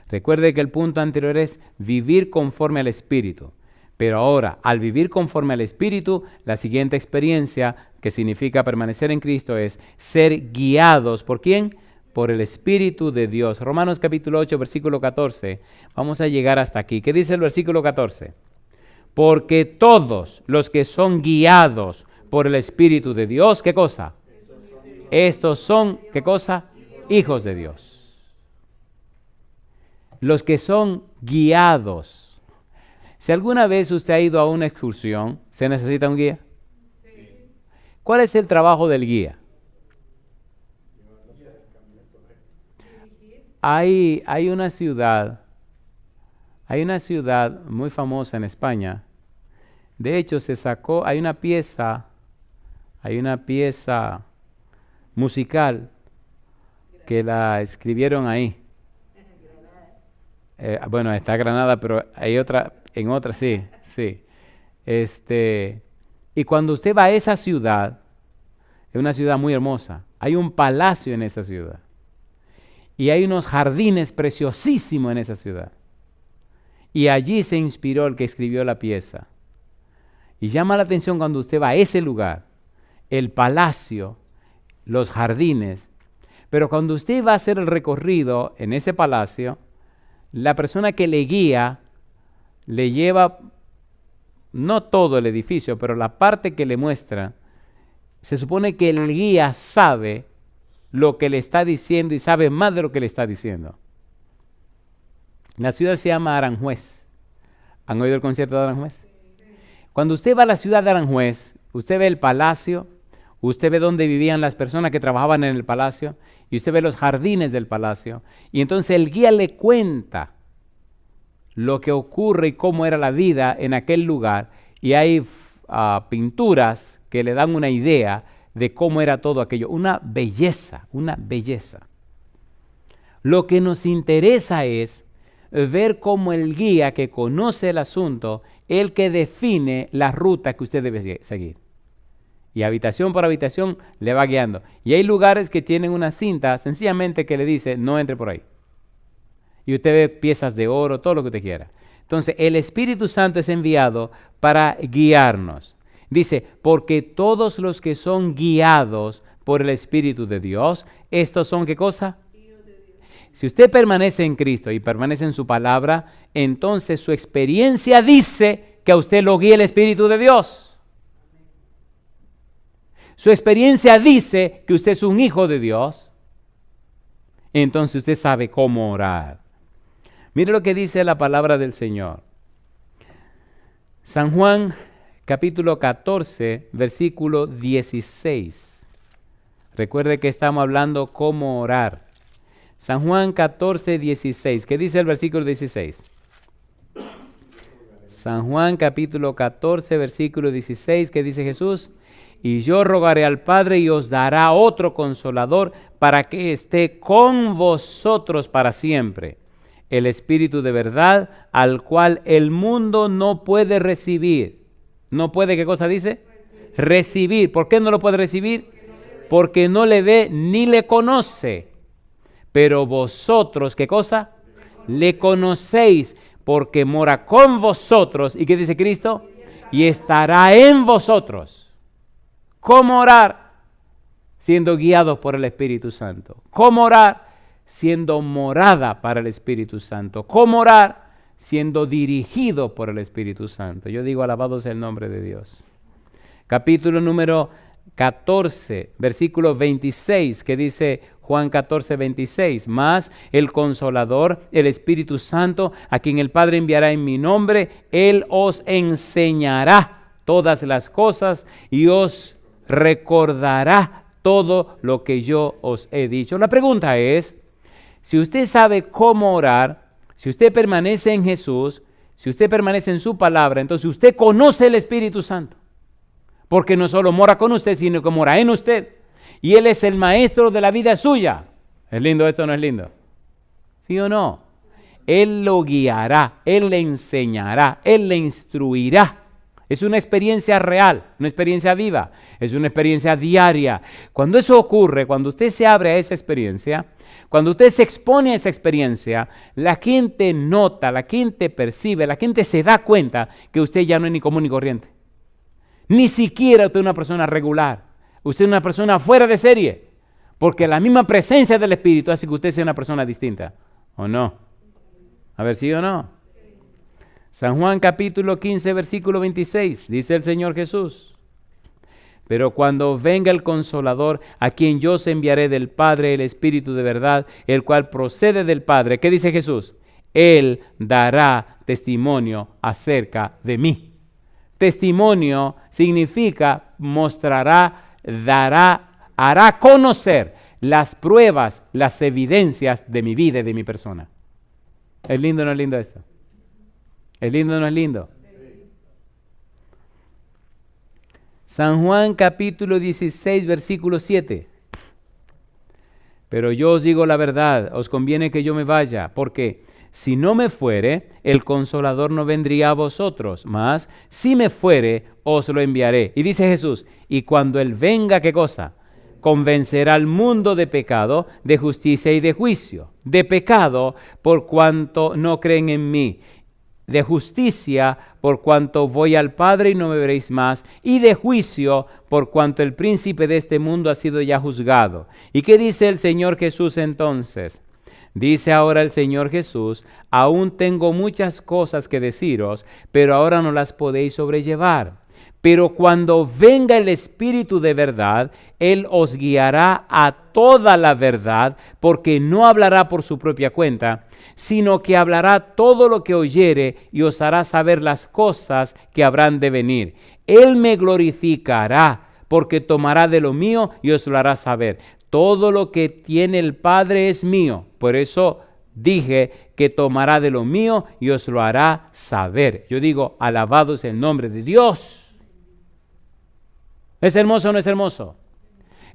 Recuerde que el punto anterior es vivir conforme al Espíritu. Pero ahora, al vivir conforme al Espíritu, la siguiente experiencia que significa permanecer en Cristo es ser guiados. ¿Por quién? Por el Espíritu de Dios. Romanos capítulo 8, versículo 14. Vamos a llegar hasta aquí. ¿Qué dice el versículo 14? Porque todos los que son guiados por el Espíritu de Dios, ¿qué cosa? Estos son, ¿qué cosa? Hijos de Dios. Los que son guiados. Si alguna vez usted ha ido a una excursión, ¿se necesita un guía? Sí. ¿Cuál es el trabajo del guía? Hay una ciudad muy famosa en España. De hecho, hay una pieza musical que la escribieron ahí. Bueno, está Granada, pero hay otra, sí. Y cuando usted va a esa ciudad, es una ciudad muy hermosa, hay un palacio en esa ciudad. Y hay unos jardines preciosísimos en esa ciudad. Y allí se inspiró el que escribió la pieza. Y llama la atención cuando usted va a ese lugar, el palacio, los jardines. Pero cuando usted va a hacer el recorrido en ese palacio, la persona que le guía le lleva no todo el edificio, pero la parte que le muestra. Se supone que el guía sabe lo que le está diciendo y sabe más de lo que le está diciendo. La ciudad se llama Aranjuez. ¿Han oído el concierto de Aranjuez? Cuando usted va a la ciudad de Aranjuez, usted ve el palacio, usted ve dónde vivían las personas que trabajaban en el palacio y usted ve los jardines del palacio. Y entonces el guía le cuenta lo que ocurre y cómo era la vida en aquel lugar. Y hay pinturas que le dan una idea de cómo era todo aquello. Una belleza, una belleza. Lo que nos interesa es ver cómo el guía que conoce el asunto, el que define la ruta que usted debe seguir. Y habitación por habitación le va guiando. Y hay lugares que tienen una cinta sencillamente que le dice, no entre por ahí. Y usted ve piezas de oro, todo lo que usted quiera. Entonces, el Espíritu Santo es enviado para guiarnos. Dice, porque todos los que son guiados por el Espíritu de Dios, estos son, ¿qué cosa? Si usted permanece en Cristo y permanece en su palabra, entonces su experiencia dice que a usted lo guía el Espíritu de Dios. Su experiencia dice que usted es un hijo de Dios. Entonces usted sabe cómo orar. Mire lo que dice la palabra del Señor. San Juan, capítulo 14, versículo 16. Recuerde que estamos hablando cómo orar. San Juan 14, 16. ¿Qué dice el versículo 16? San Juan capítulo 14, versículo 16. ¿Qué dice Jesús? Y yo rogaré al Padre y os dará otro consolador para que esté con vosotros para siempre. El Espíritu de verdad, al cual el mundo no puede recibir. ¿No puede qué cosa dice? Recibir. ¿Por qué no lo puede recibir? Porque no le ve ni le conoce. Pero vosotros, ¿qué cosa? Le conocéis, porque mora con vosotros. ¿Y qué dice Cristo? Y estará en vosotros. ¿Cómo orar? Siendo guiados por el Espíritu Santo. ¿Cómo orar? Siendo morada para el Espíritu Santo. ¿Cómo orar? siendo dirigido por el Espíritu Santo. Yo digo, alabado sea el nombre de Dios. Capítulo número 14, versículo 26, que dice Juan 14, 26, más el Consolador, el Espíritu Santo, a quien el Padre enviará en mi nombre, Él os enseñará todas las cosas y os recordará todo lo que yo os he dicho. La pregunta es, si usted sabe cómo orar, si usted permanece en Jesús, si usted permanece en su palabra, entonces usted conoce el Espíritu Santo. Porque no solo mora con usted, sino que mora en usted. Y Él es el maestro de la vida suya. ¿Es lindo esto o no es lindo? ¿Sí o no? Él lo guiará, Él le enseñará, Él le instruirá. Es una experiencia real, una experiencia viva, es una experiencia diaria. Cuando eso ocurre, cuando usted se abre a esa experiencia, cuando usted se expone a esa experiencia, la gente nota, la gente percibe, la gente se da cuenta que usted ya no es ni común ni corriente. Ni siquiera usted es una persona regular. Usted es una persona fuera de serie. Porque la misma presencia del Espíritu hace que usted sea una persona distinta. ¿O no? A ver, ¿sí o no? San Juan capítulo 15, versículo 26. Dice el Señor Jesús. Pero cuando venga el Consolador, a quien yo os enviaré del Padre, el Espíritu de verdad, el cual procede del Padre. ¿Qué dice Jesús? Él dará testimonio acerca de mí. Testimonio significa mostrará, dará, hará conocer las pruebas, las evidencias de mi vida y de mi persona. ¿Es lindo o no es lindo esto? ¿Es lindo o no es lindo? San Juan capítulo 16, versículo 7. Pero yo os digo la verdad, os conviene que yo me vaya, porque si no me fuere, el Consolador no vendría a vosotros, mas si me fuere, os lo enviaré. Y dice Jesús, y cuando Él venga, ¿qué cosa? Convencerá al mundo de pecado, de justicia y de juicio. De pecado, por cuanto no creen en mí. De justicia, por cuanto voy al Padre y no me veréis más. Y de juicio, por cuanto el príncipe de este mundo ha sido ya juzgado. ¿Y qué dice el Señor Jesús entonces? Dice ahora el Señor Jesús, aún tengo muchas cosas que deciros, pero ahora no las podéis sobrellevar. Pero cuando venga el Espíritu de verdad, Él os guiará a toda la verdad, porque no hablará por su propia cuenta, sino que hablará todo lo que oyere y os hará saber las cosas que habrán de venir. Él me glorificará, porque tomará de lo mío y os lo hará saber. Todo lo que tiene el Padre es mío. Por eso dije que tomará de lo mío y os lo hará saber. Yo digo, alabado es el nombre de Dios. ¿Es hermoso o no es hermoso?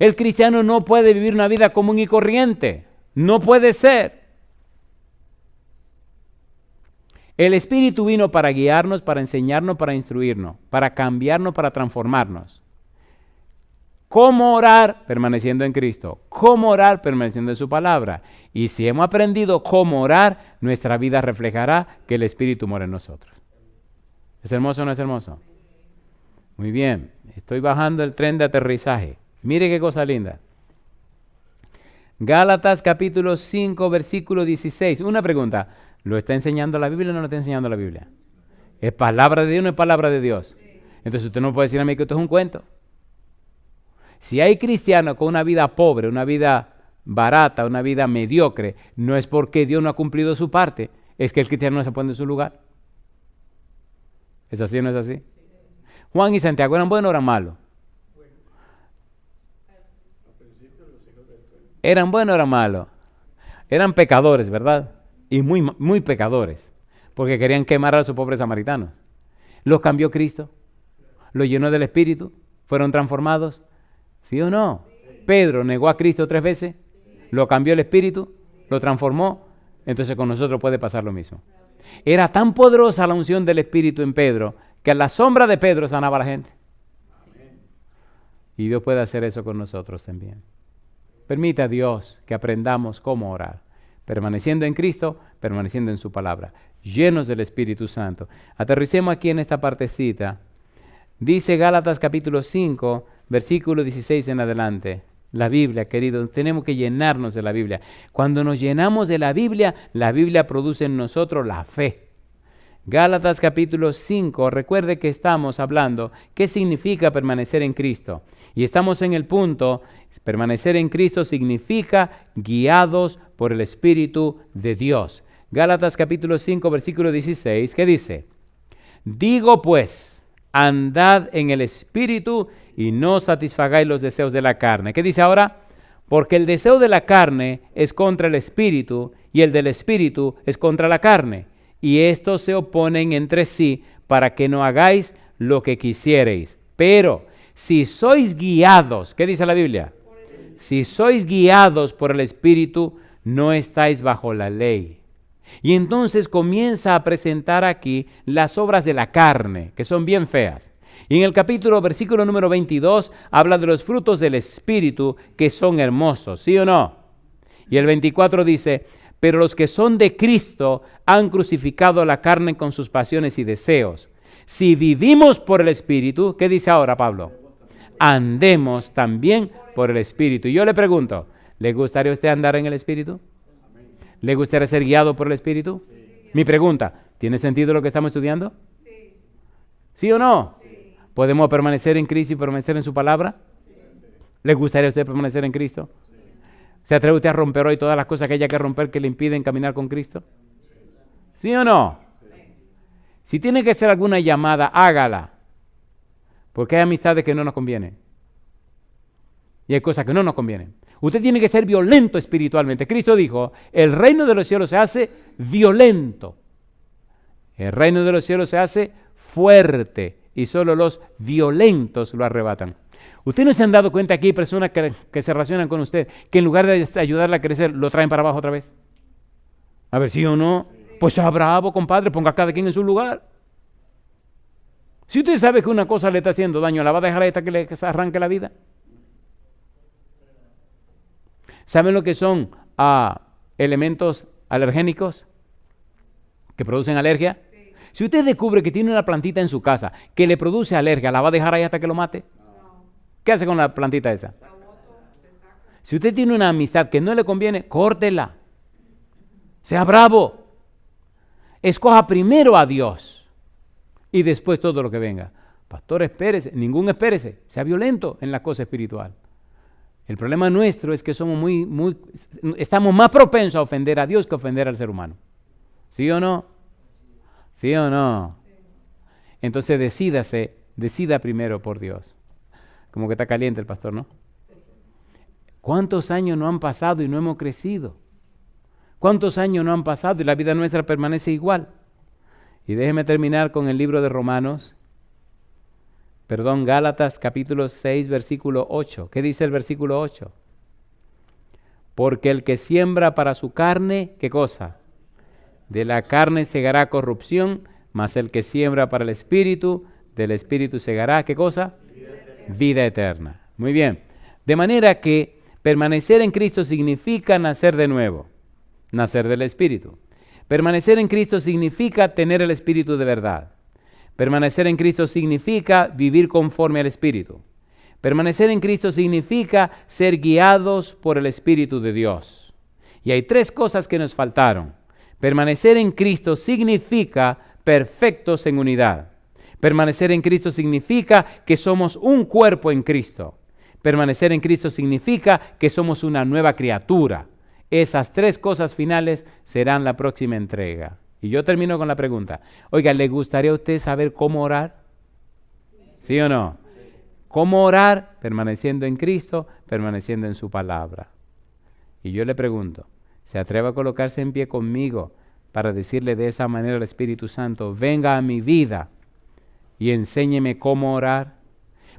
El cristiano no puede vivir una vida común y corriente. No puede ser. El Espíritu vino para guiarnos, para enseñarnos, para instruirnos, para cambiarnos, para transformarnos. ¿Cómo orar? Permaneciendo en Cristo. ¿Cómo orar? Permaneciendo en su palabra. Y si hemos aprendido cómo orar, nuestra vida reflejará que el Espíritu mora en nosotros. ¿Es hermoso o no es hermoso? Muy bien. Estoy bajando el tren de aterrizaje. Mire qué cosa linda. Gálatas capítulo 5, versículo 16. Una pregunta. ¿Lo está enseñando la Biblia o no lo está enseñando la Biblia? ¿Es palabra de Dios o no es palabra de Dios? Entonces usted no puede decir a mí que esto es un cuento. Si hay cristianos con una vida pobre, una vida barata, una vida mediocre, no es porque Dios no ha cumplido su parte, es que el cristiano no se pone en su lugar. ¿Es así o no es así? Juan y Santiago, ¿eran buenos o eran malos? ¿Eran buenos o eran malos? Eran pecadores, ¿verdad? Y muy pecadores, porque querían quemar a sus pobres samaritanos. Los cambió Cristo, los llenó del Espíritu, fueron transformados. ¿Sí o no? Sí. Pedro negó a Cristo 3 veces, lo cambió el Espíritu, lo transformó, entonces con nosotros puede pasar lo mismo. Era tan poderosa la unción del Espíritu en Pedro, que a la sombra de Pedro sanaba a la gente. Amén. Y Dios puede hacer eso con nosotros también. Permita a Dios que aprendamos cómo orar, permaneciendo en Cristo, permaneciendo en su palabra, llenos del Espíritu Santo. Aterricemos aquí en esta partecita. Dice Gálatas capítulo 5, versículo 16 en adelante. La Biblia, queridos, tenemos que llenarnos de la Biblia. Cuando nos llenamos de la Biblia produce en nosotros la fe. Gálatas capítulo 5, recuerde que estamos hablando qué significa permanecer en Cristo. Y estamos en el punto, permanecer en Cristo significa guiados por el Espíritu de Dios. Gálatas capítulo 5, versículo 16, ¿qué dice? Digo pues, andad en el Espíritu y no satisfagáis los deseos de la carne. ¿Qué dice ahora? Porque el deseo de la carne es contra el Espíritu y el del Espíritu es contra la carne. Y estos se oponen entre sí para que no hagáis lo que quisierais. Pero si sois guiados, ¿qué dice la Biblia? Si sois guiados por el Espíritu, no estáis bajo la ley. Y entonces comienza a presentar aquí las obras de la carne, que son bien feas. Y en el versículo número 22, habla de los frutos del Espíritu que son hermosos, ¿sí o no? Y el 24 dice, pero los que son de Cristo han crucificado la carne con sus pasiones y deseos. Si vivimos por el Espíritu, ¿qué dice ahora Pablo? Andemos también por el Espíritu. Y yo le pregunto, ¿le gustaría a usted andar en el Espíritu? ¿Le gustaría ser guiado por el Espíritu? Mi pregunta, ¿tiene sentido lo que estamos estudiando? ¿Sí o no? ¿Podemos permanecer en Cristo y permanecer en su palabra? ¿Le gustaría a usted permanecer en Cristo? ¿Se atreve usted a romper hoy todas las cosas que haya que romper que le impiden caminar con Cristo? ¿Sí o no? Si tiene que hacer alguna llamada, hágala. Porque hay amistades que no nos convienen. Y hay cosas que no nos convienen. Usted tiene que ser violento espiritualmente. Cristo dijo, el reino de los cielos se hace violento. El reino de los cielos se hace fuerte. Y solo los violentos lo arrebatan. ¿Ustedes no se han dado cuenta que hay personas que se relacionan con usted, que en lugar de ayudarle a crecer, lo traen para abajo otra vez? A ver, ¿sí o no? Pues sea bravo, compadre, ponga a cada quien en su lugar. Si usted sabe que una cosa le está haciendo daño, ¿la va a dejar ahí hasta que le arranque la vida? ¿Saben lo que son elementos alergénicos que producen alergia? Sí. Si usted descubre que tiene una plantita en su casa que le produce alergia, ¿la va a dejar ahí hasta que lo mate? No. ¿Qué hace con la plantita esa? Si usted tiene una amistad que no le conviene, córtela. Sea bravo. Escoja primero a Dios y después todo lo que venga. Pastor, espérese. Ningún espérese. Sea violento en la cosa espiritual. El problema nuestro es que somos estamos más propensos a ofender a Dios que a ofender al ser humano. ¿Sí o no? ¿Sí o no? Entonces decida primero por Dios. Como que está caliente el pastor, ¿no? ¿Cuántos años no han pasado y no hemos crecido? ¿Cuántos años no han pasado y la vida nuestra permanece igual? Y déjeme terminar con el libro de Gálatas capítulo 6, versículo 8. ¿Qué dice el versículo 8? Porque el que siembra para su carne, ¿qué cosa? De la carne segará corrupción, mas el que siembra para el Espíritu, del Espíritu segará, ¿qué cosa? Vida eterna. Muy bien. De manera que permanecer en Cristo significa nacer de nuevo, nacer del Espíritu. Permanecer en Cristo significa tener el Espíritu de verdad. Permanecer en Cristo significa vivir conforme al Espíritu. Permanecer en Cristo significa ser guiados por el Espíritu de Dios. Y hay tres cosas que nos faltaron. Permanecer en Cristo significa perfectos en unidad. Permanecer en Cristo significa que somos un cuerpo en Cristo. Permanecer en Cristo significa que somos una nueva criatura. Esas tres cosas finales serán la próxima entrega. Y yo termino con la pregunta. Oiga, ¿le gustaría a usted saber cómo orar? ¿Sí o no? ¿Cómo orar? Permaneciendo en Cristo, permaneciendo en su palabra. Y yo le pregunto, ¿se atreve a colocarse en pie conmigo para decirle de esa manera al Espíritu Santo, venga a mi vida y enséñeme cómo orar?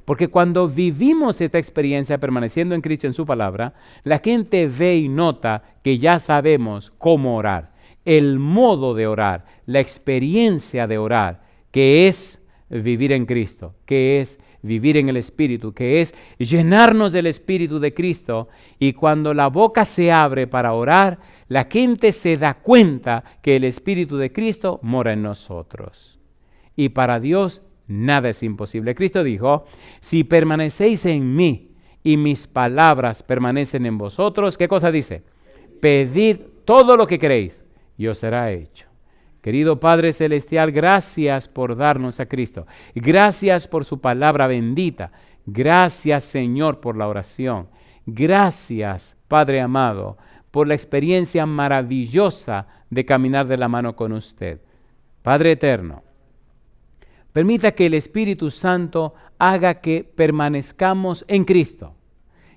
Porque cuando vivimos esta experiencia permaneciendo en Cristo en su palabra, la gente ve y nota que ya sabemos cómo orar. El modo de orar, la experiencia de orar, que es vivir en Cristo, que es vivir en el Espíritu, que es llenarnos del Espíritu de Cristo. Y cuando la boca se abre para orar, la gente se da cuenta que el Espíritu de Cristo mora en nosotros. Y para Dios nada es imposible. Cristo dijo, si permanecéis en mí y mis palabras permanecen en vosotros, ¿qué cosa dice? Pedid todo lo que queréis y os será hecho. Querido Padre Celestial, gracias por darnos a Cristo. Gracias por su palabra bendita. Gracias, Señor, por la oración. Gracias, Padre amado, por la experiencia maravillosa de caminar de la mano con usted. Padre eterno, permita que el Espíritu Santo haga que permanezcamos en Cristo,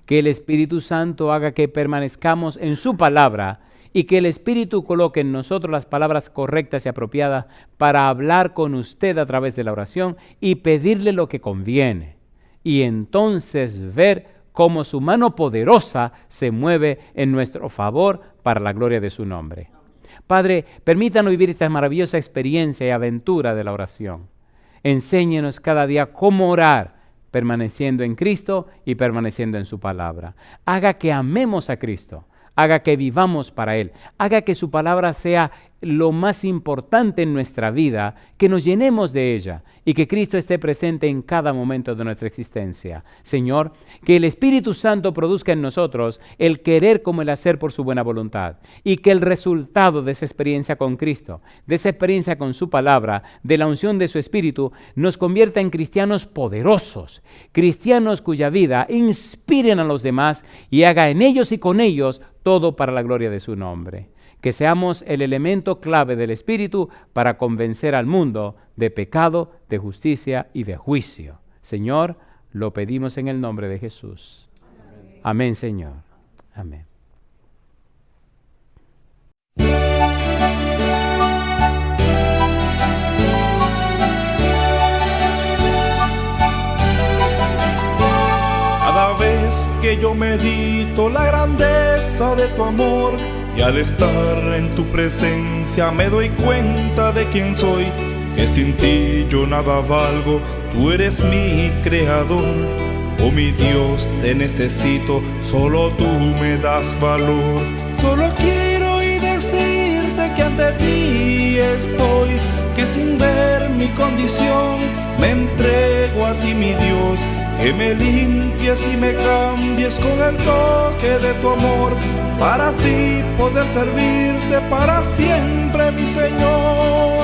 que el Espíritu Santo haga que permanezcamos en su palabra y que el Espíritu coloque en nosotros las palabras correctas y apropiadas para hablar con usted a través de la oración y pedirle lo que conviene. Y entonces ver cómo su mano poderosa se mueve en nuestro favor para la gloria de su nombre. Padre, permítanos vivir esta maravillosa experiencia y aventura de la oración. Enséñenos cada día cómo orar, permaneciendo en Cristo y permaneciendo en su palabra. Haga que amemos a Cristo, haga que vivamos para Él, haga que su palabra sea lo más importante en nuestra vida, que nos llenemos de ella y que Cristo esté presente en cada momento de nuestra existencia. Señor, que el Espíritu Santo produzca en nosotros el querer como el hacer por su buena voluntad y que el resultado de esa experiencia con Cristo, de esa experiencia con su palabra, de la unción de su Espíritu, nos convierta en cristianos poderosos, cristianos cuya vida inspiren a los demás y haga en ellos y con ellos todo para la gloria de su nombre. Que seamos el elemento clave del Espíritu para convencer al mundo de pecado, de justicia y de juicio. Señor, lo pedimos en el nombre de Jesús. Amén, Señor. Amén. Cada vez que yo medito la grandeza de tu amor, y al estar en tu presencia me doy cuenta de quién soy, que sin ti yo nada valgo, tú eres mi creador. Oh mi Dios, te necesito, solo tú me das valor. Solo quiero y decirte que ante ti estoy, que sin ver mi condición me entrego a ti, mi Dios. Que me limpies y me cambies con el toque de tu amor, para así poder servirte para siempre, mi Señor.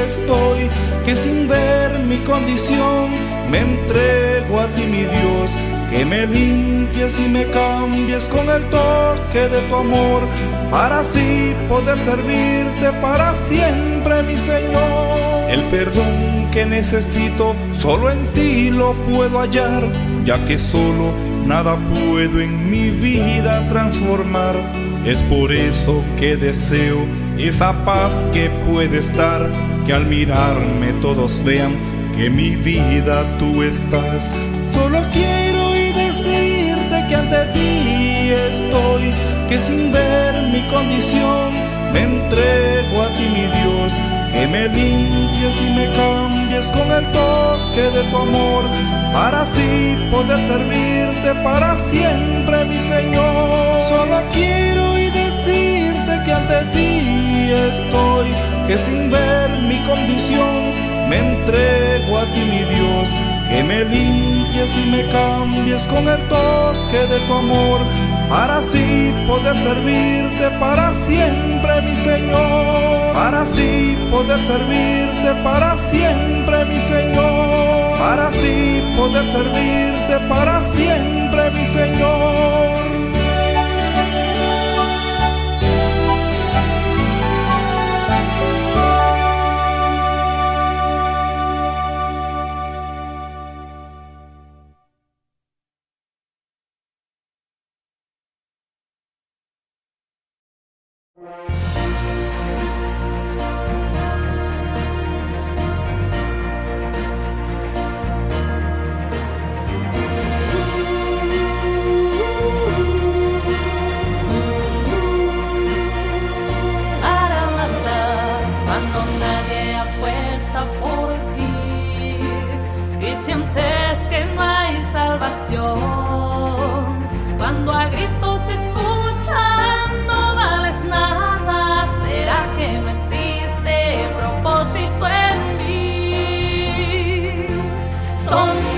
Estoy, que sin ver mi condición me entrego a ti, mi Dios. Que me limpies y me cambies con el toque de tu amor, para así poder servirte para siempre, mi Señor. El perdón que necesito solo en ti lo puedo hallar, ya que solo nada puedo en mi vida transformar. Es por eso que deseo esa paz que puedes dar, que al mirarme todos vean que en mi vida tú estás. Solo quiero y decirte que ante ti estoy, que sin ver mi condición me entrego a ti, mi Dios. Que me limpies y me cambies con el toque de tu amor, para así poder servirte para siempre, mi Señor. Solo quiero y decirte que ante ti estoy, que sin ver mi condición me entrego a ti, mi Dios. Que me limpies y me cambies con el toque de tu amor, para así poder servirte para siempre, mi Señor. Para así poder servirte para siempre, mi Señor. Para así poder servirte para siempre, mi Señor. Sientes que no hay salvación, son